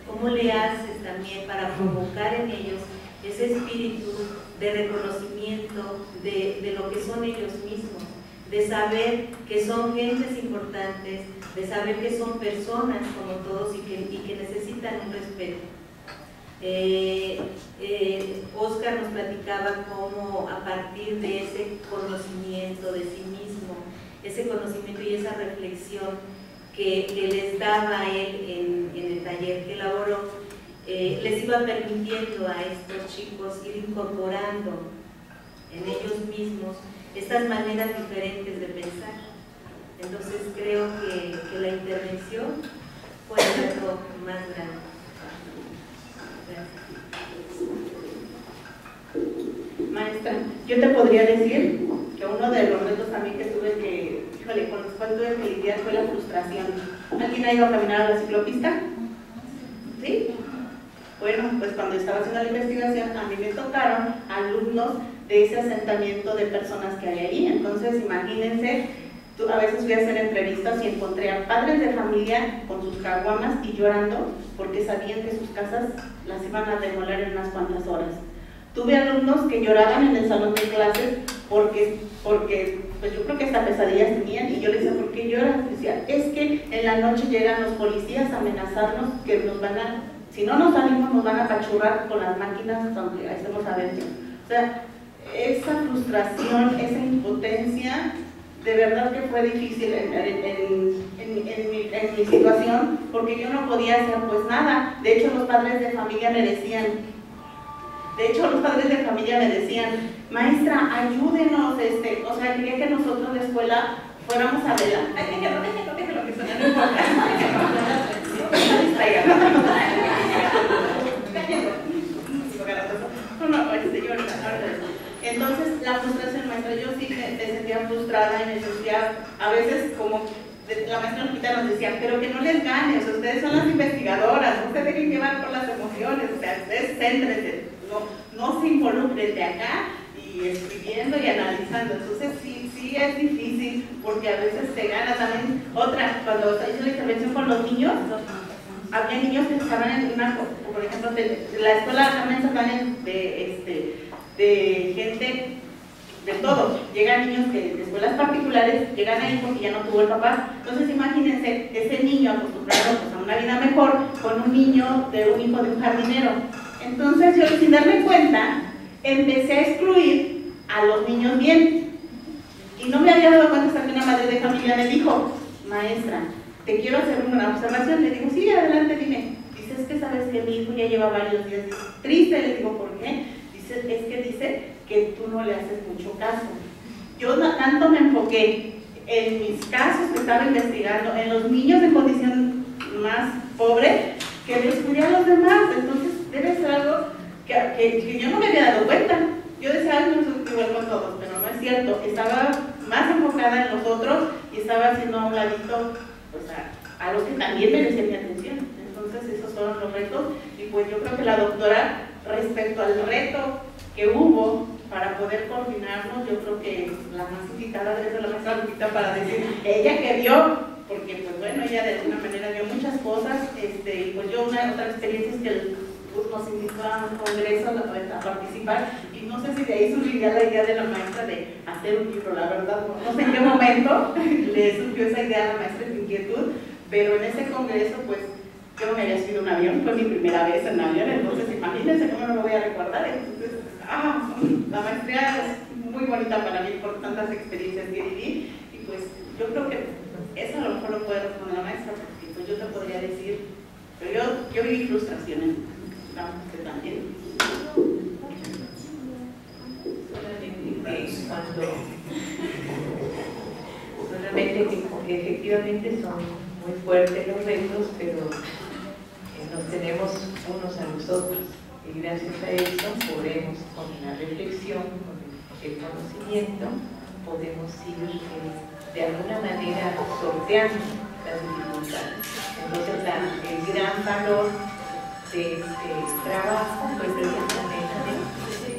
A: ¿Cómo le haces también para provocar en ellos ese espíritu de reconocimiento de lo que son ellos mismos, de saber que son gentes importantes, de saber que son personas como todos y que necesitan un respeto? Oscar nos platicaba cómo a partir de ese conocimiento de sí mismo, ese conocimiento y esa reflexión que les daba él en el taller que elaboró, les iba permitiendo a estos chicos ir incorporando en ellos mismos estas maneras diferentes de pensar. Entonces creo que la intervención fue el reto más grande.
E: Maestra, yo te podría decir que uno de los retos también que tuve con los cuales tuve que lidiar fue la frustración. ¿Alguien ha ido a caminar a la ciclopista? ¿Sí? Bueno, pues cuando estaba haciendo la investigación a mí me tocaron alumnos de ese asentamiento de personas que hay ahí. Entonces imagínense, a veces fui a hacer entrevistas y encontré a padres de familia con sus caguamas y llorando porque sabían que sus casas las iban a demoler en unas cuantas horas. Tuve alumnos que lloraban en el salón de clases porque pues yo creo que hasta pesadillas tenían, y yo les decía, ¿por qué lloran? Decía, es que en la noche llegan los policías a amenazarnos que nos van a, si no nos salimos nos van a apachurrar con las máquinas aunque estemos adentro. O sea, esa frustración, esa impotencia, de verdad que fue difícil en mi situación, porque yo no podía hacer pues nada. De hecho los padres de familia me decían, maestra, ayúdenos, o sea, quería que nosotros de escuela fuéramos a verla. Ay, déjelo, que suena, no importa. Entonces, la frustración, maestra, yo sí me sentía frustrada y me sentía, a veces como la maestra Lupita nos decía, pero que no les gane, o sea, ustedes son las investigadoras, no se dejen llevar por las emociones, o sea, ustedes céntrense, no se involucren de acá y escribiendo y analizando. Entonces sí es difícil porque a veces te gana también. Otra, cuando hice la intervención con los niños, había niños que estaban en una, por ejemplo, la escuela también se de gente de todo. Llegan niños de escuelas particulares, llegan ahí porque ya no tuvo el papá. Entonces imagínense ese niño acostumbrado pues, a una vida mejor con un niño de un hijo de un jardinero. Entonces yo, sin darme cuenta, empecé a excluir a los niños bien. Y no me había dado cuenta hasta que una madre de familia me dijo, maestra, te quiero hacer una observación. Le digo, sí, adelante, dime. Dice, es que sabes que mi hijo ya lleva varios días triste. Le digo, ¿por qué? Dice, es que dice que tú no le haces mucho caso. Yo tanto me enfoqué en mis casos que estaba investigando, en los niños en condición más pobre, que descuidé a los demás. Entonces debe ser algo que yo no me había dado cuenta. Yo decía, ay, no soy igual con todos. cierto, estaba más enfocada en nosotros y estaba haciendo a un ladito pues, a los que también merecían mi atención. Entonces esos fueron los retos y pues yo creo que la doctora, respecto al reto que hubo para poder coordinarnos, yo creo que la más indicada debe ser la maestra Lupita para decir, ella que vio, porque pues bueno, ella de alguna manera vio muchas cosas, y pues yo una otra experiencia es que nos invitó a un congreso a participar y no sé si de ahí surgiría la idea de la maestra de hacer un libro, la verdad, no sé en qué momento le surgió esa idea a la maestra de inquietud, pero en ese congreso pues yo no me había subido un avión, fue mi primera vez en avión, entonces imagínense cómo no lo voy a recordar, entonces, la maestría es muy bonita para mí por tantas experiencias que viví y pues yo creo que eso a lo mejor lo puede responder la maestra, porque pues yo te podría decir, pero yo viví frustraciones, vamos, que también.
D: Solamente que efectivamente son muy fuertes los retos, pero nos tenemos unos a los otros y gracias a eso podemos, con la reflexión, con el conocimiento, podemos ir de alguna manera sorteando las dificultades. Entonces el gran valor de este trabajo fue precisamente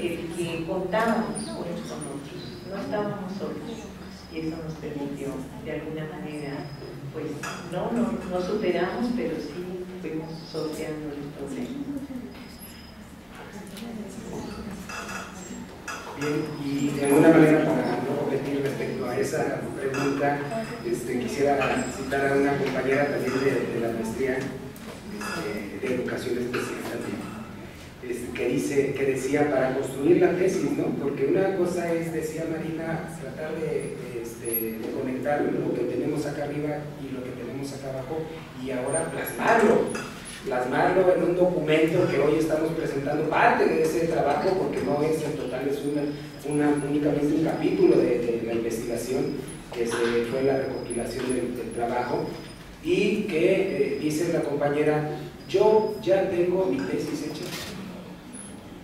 D: el que contábamos unos con otros, no estábamos solos y eso nos permitió de alguna manera, pues no superamos, pero sí fuimos sorteando los problemas.
B: Bien, y de alguna manera, para no repetir respecto a esa pregunta, quisiera citar a una compañera también de la maestría de educación especial también, que decía para construir la tesis, ¿no? Porque una cosa es, decía Marina, tratar de conectar lo que tenemos acá arriba y lo que tenemos acá abajo y ahora plasmarlo en un documento que hoy estamos presentando, parte de ese trabajo, porque no es en total, es únicamente un capítulo de la investigación que fue la recopilación del trabajo, y que dice la compañera, yo ya tengo mi tesis hecha,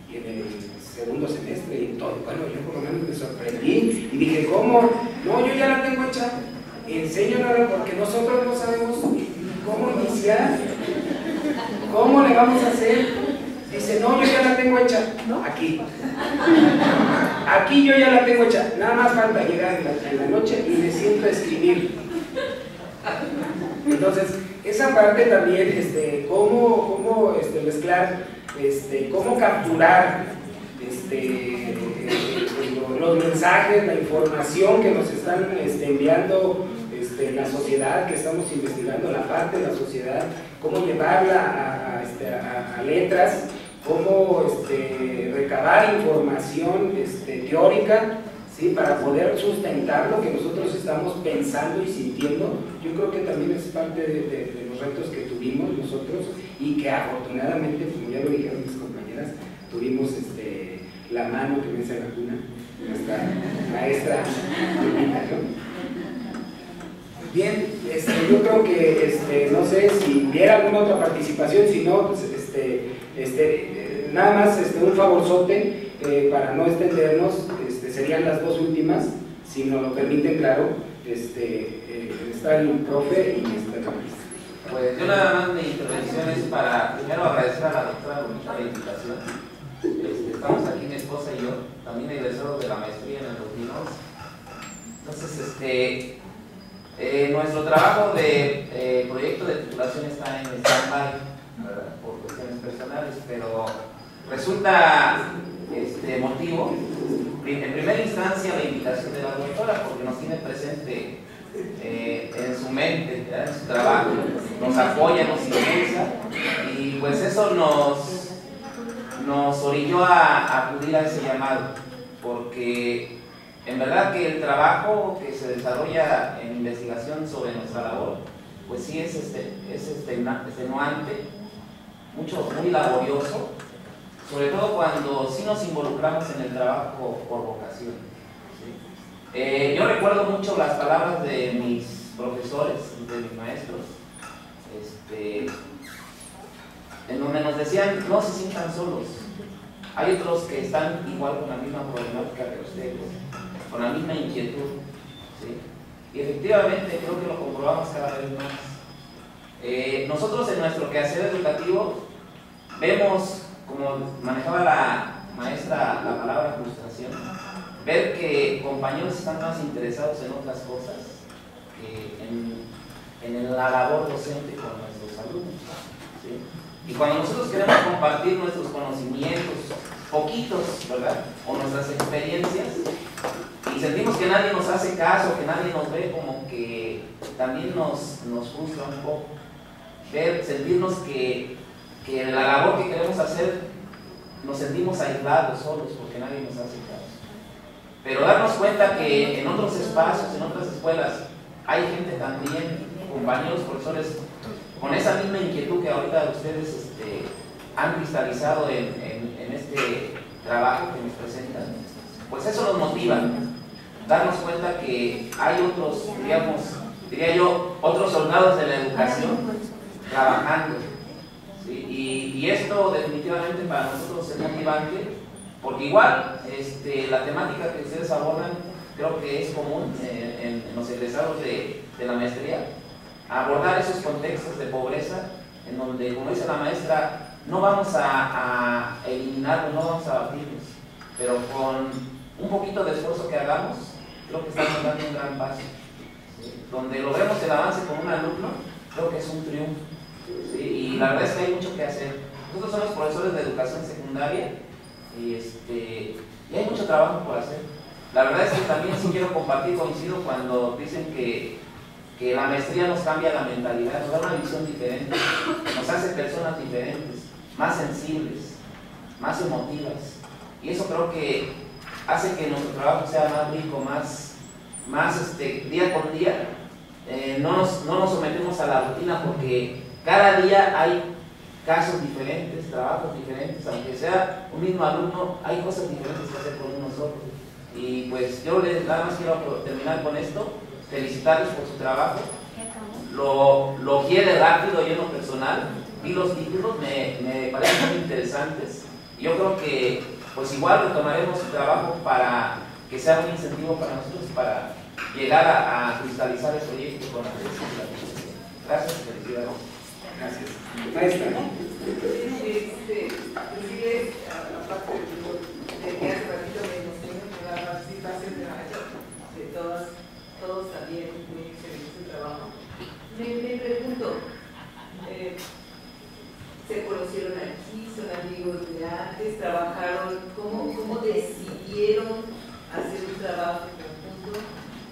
B: y en el segundo semestre y todo, bueno, yo por lo menos me sorprendí y dije, ¿cómo? No, yo ya la tengo hecha, enséñanosla porque nosotros no sabemos cómo iniciar. ¿Cómo le vamos a hacer? Dice, no, yo ya la tengo hecha. Aquí. Aquí yo ya la tengo hecha. Nada más falta llegar en la noche y me siento a escribir. Entonces, esa parte también, cómo mezclar, cómo capturar los mensajes, la información que nos están enviando la sociedad que estamos investigando, la parte de la sociedad, cómo llevarla a letras, cómo recabar información teórica, ¿sí? Para poder sustentar lo que nosotros estamos pensando y sintiendo. Yo creo que también es parte de los retos que tuvimos nosotros y que afortunadamente, como ya lo dijeron mis compañeras, tuvimos la mano que me hace la cuna, nuestra maestra, ¿no? Bien, yo creo que no sé si hubiera alguna otra participación, si no, pues nada más un favorzote para no extendernos, serían las dos últimas, si nos lo permiten, claro, está el profe y está la maestra.
I: Pues yo nada más mi intervención es para primero agradecer a la doctora Lupita la invitación. Estamos aquí mi esposa y yo, también egresados de la maestría en el 2011. Entonces, nuestro trabajo de proyecto de titulación está en stand-by por cuestiones personales, pero resulta motivo, en primera instancia, la invitación de la doctora, porque nos tiene presente en su mente, en su trabajo, nos apoya, nos impulsa, y pues eso nos orilló a acudir a ese llamado, porque en verdad que el trabajo que se desarrolla en investigación sobre nuestra labor, pues sí es extenuante, muy laborioso, sobre todo cuando sí nos involucramos en el trabajo por vocación. ¿Sí? Yo recuerdo mucho las palabras de mis profesores, de mis maestros, en donde nos decían, no se sientan solos, hay otros que están igual con la misma problemática que ustedes. la misma inquietud, ¿sí? Y efectivamente creo que lo comprobamos cada vez más. Nosotros en nuestro quehacer educativo vemos, como manejaba la maestra la palabra frustración, ver que compañeros están más interesados en otras cosas que en la labor docente con nuestros alumnos, ¿sí? Y cuando nosotros queremos compartir nuestros conocimientos, poquitos, ¿verdad? O nuestras experiencias, y sentimos que nadie nos hace caso, que nadie nos ve, como que también nos frustra un poco. Sentirnos que la labor que queremos hacer nos sentimos aislados, solos, porque nadie nos hace caso. Pero darnos cuenta que en otros espacios, en otras escuelas, hay gente también, compañeros, profesores, con esa misma inquietud que ahorita ustedes han cristalizado en este trabajo que nos presentan, pues eso nos motiva. Darnos cuenta que hay otros, digamos, diría yo, otros soldados de la educación trabajando, ¿sí? Y esto definitivamente para nosotros es motivante, porque igual la temática que ustedes abordan creo que es común en los egresados de la maestría, abordar esos contextos de pobreza en donde, como dice la maestra, no vamos a eliminarlos, no vamos a abatirlos, pero con un poquito de esfuerzo que hagamos, creo que estamos dando un gran paso, ¿sí? Donde logremos el avance con un alumno, creo que es un triunfo, ¿sí? Y la verdad es que hay mucho que hacer. Nosotros somos profesores de educación secundaria y hay mucho trabajo por hacer. La verdad es que también sí quiero compartir, coincido cuando dicen que la maestría nos cambia la mentalidad, nos da una visión diferente, nos hace personas diferentes, más sensibles, más emotivas, y eso creo que hace que nuestro trabajo sea más rico, más día con día. No nos sometemos a la rutina, porque cada día hay casos diferentes, trabajos diferentes, aunque sea un mismo alumno, hay cosas diferentes que hacer con uno solo. Y pues yo nada más quiero terminar con esto, felicitarles por su trabajo. Lo quiere rápido y en lo personal, vi los títulos, me parecen muy interesantes, y yo creo que pues igual retomaremos su trabajo para que sea un incentivo para nosotros para llegar a cristalizar el proyecto con la presencia. Gracias y felicidades.
B: Gracias. Maestra.
F: Decirles, aparte de que hace ratito me emocioné con la participación de todos también, muy excelente su trabajo. Me pregunto, ¿se conocieron aquí? ¿Son amigos de antes? ¿Trabajaron? ¿Cómo decidieron hacer un trabajo en conjunto?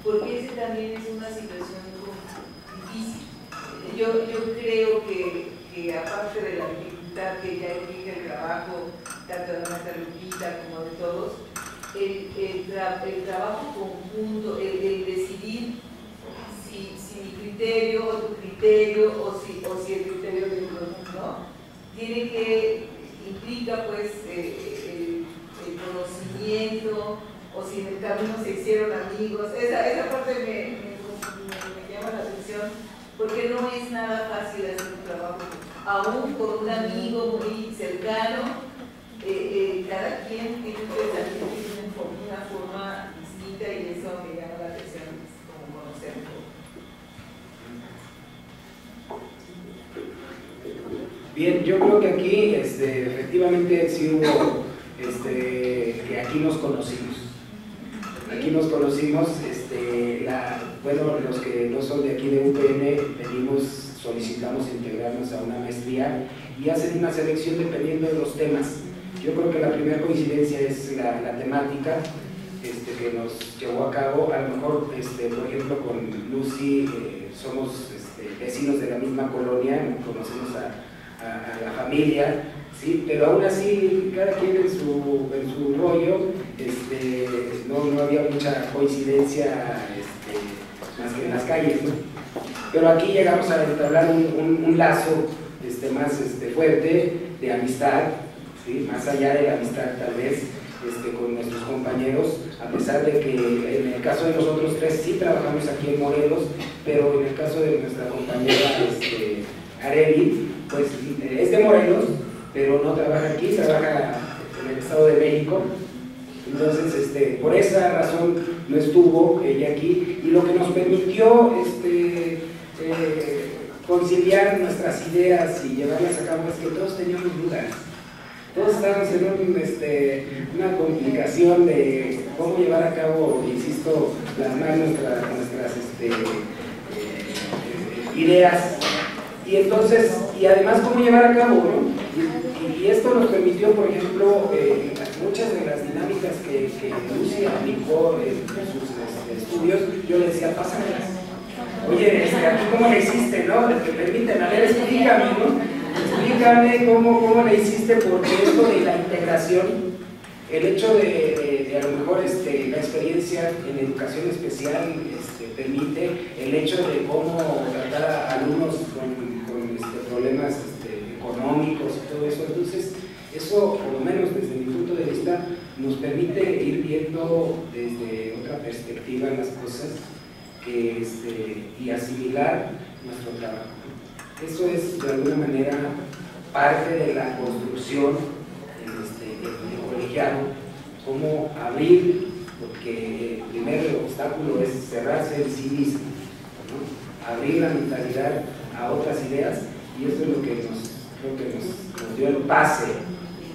F: Porque ese también es una situación difícil. Yo creo que aparte de la dificultad que ya implica el trabajo, tanto de la maestra Lupita como de todos, el trabajo conjunto, el decidir si mi criterio o tu criterio o si el criterio del grupo, ¿no? Implica pues el conocimiento, o si en el camino se hicieron amigos. Esa parte me llama la atención, porque no es nada fácil hacer un trabajo, aún con un amigo muy cercano. Cada quien tiene un pensamiento, tiene una forma distinta, y eso me llama la atención, como conocerlo.
B: Bien, yo creo que aquí efectivamente sí hubo, que aquí nos conocimos. Aquí nos conocimos, bueno, los que no son de aquí de UPN, solicitamos integrarnos a una maestría y hacen una selección dependiendo de los temas. Yo creo que la primera coincidencia es la temática que nos llevó a cabo. A lo mejor, por ejemplo, con Lucy somos vecinos de la misma colonia, conocemos a la familia, ¿sí? Pero aún así cada quien en su rollo, no había mucha coincidencia más que en las calles, ¿no? Pero aquí llegamos a entablar un lazo más fuerte de amistad, ¿sí? Más allá de la amistad tal vez con nuestros compañeros, a pesar de que en el caso de nosotros tres sí trabajamos aquí en Morelos, pero en el caso de nuestra compañera Areli, pues es de Morelos, pero no trabaja aquí, trabaja en el Estado de México. Entonces, por esa razón no estuvo ella aquí, y lo que nos permitió conciliar nuestras ideas y llevarlas a cabo es que todos teníamos dudas. Todos estábamos en una complicación de cómo llevar a cabo, insisto, plasmar nuestras ideas, y entonces, y además cómo llevar a cabo, ¿no? Y esto nos permitió, por ejemplo, muchas de las dinámicas que Lucy aplicó en sus estudios, yo le decía, pásamelas. Oye, aquí cómo le hiciste, ¿no? Permíteme, a ver, explícame, ¿no? Explícame cómo le hiciste, porque esto de la integración, el hecho de a lo mejor la experiencia en educación especial permite el hecho de cómo tratar a alumnos con problemas económicos y todo eso. Entonces, eso, por lo menos desde mi punto de vista, nos permite ir viendo desde otra perspectiva las cosas y asimilar nuestro trabajo. Eso es de alguna manera parte de la construcción del colegiado, cómo abrir, porque el primer obstáculo es cerrarse en sí mismo, ¿no? Abrir la mentalidad a otras ideas, y eso es lo que nos dio el pase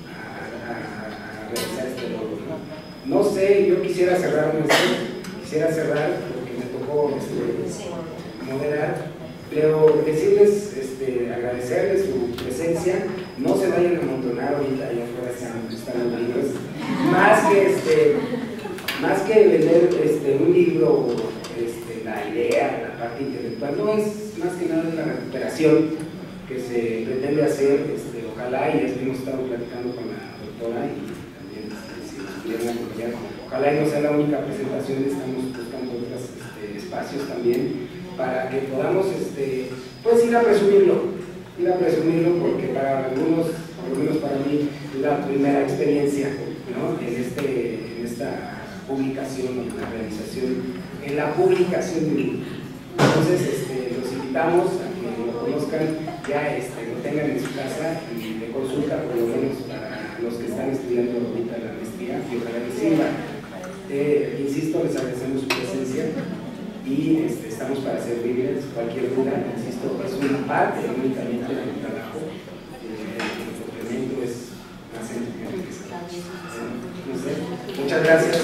B: a realizar este logro, ¿no? No sé, yo quisiera cerrar porque me tocó moderar, pero decirles, agradecerles su presencia. No se vayan a amontonar ahorita, allá afuera están los libros, más que vender un libro, la idea, la parte intelectual, no es más que nada la recuperación que se pretende hacer. Ojalá, y hemos estado platicando con la doctora, y también si nos pudieran acompañar, ojalá y no sea la única presentación, estamos buscando otros espacios también para que podamos pues ir a presumirlo, porque para algunos, por lo menos para mí, es la primera experiencia, ¿no? en esta publicación, en la publicación de un libro. Entonces los invitamos a que lo conozcan, ya lo tengan en su casa y de consulta, por lo menos para los que están estudiando ahorita la maestría, y ojalá que sirva. Insisto, les agradecemos su presencia y estamos para servirles. Cualquier duda, insisto, es una parte únicamente del trabajo. El complemento es más enriquecedor. No sé. Muchas gracias.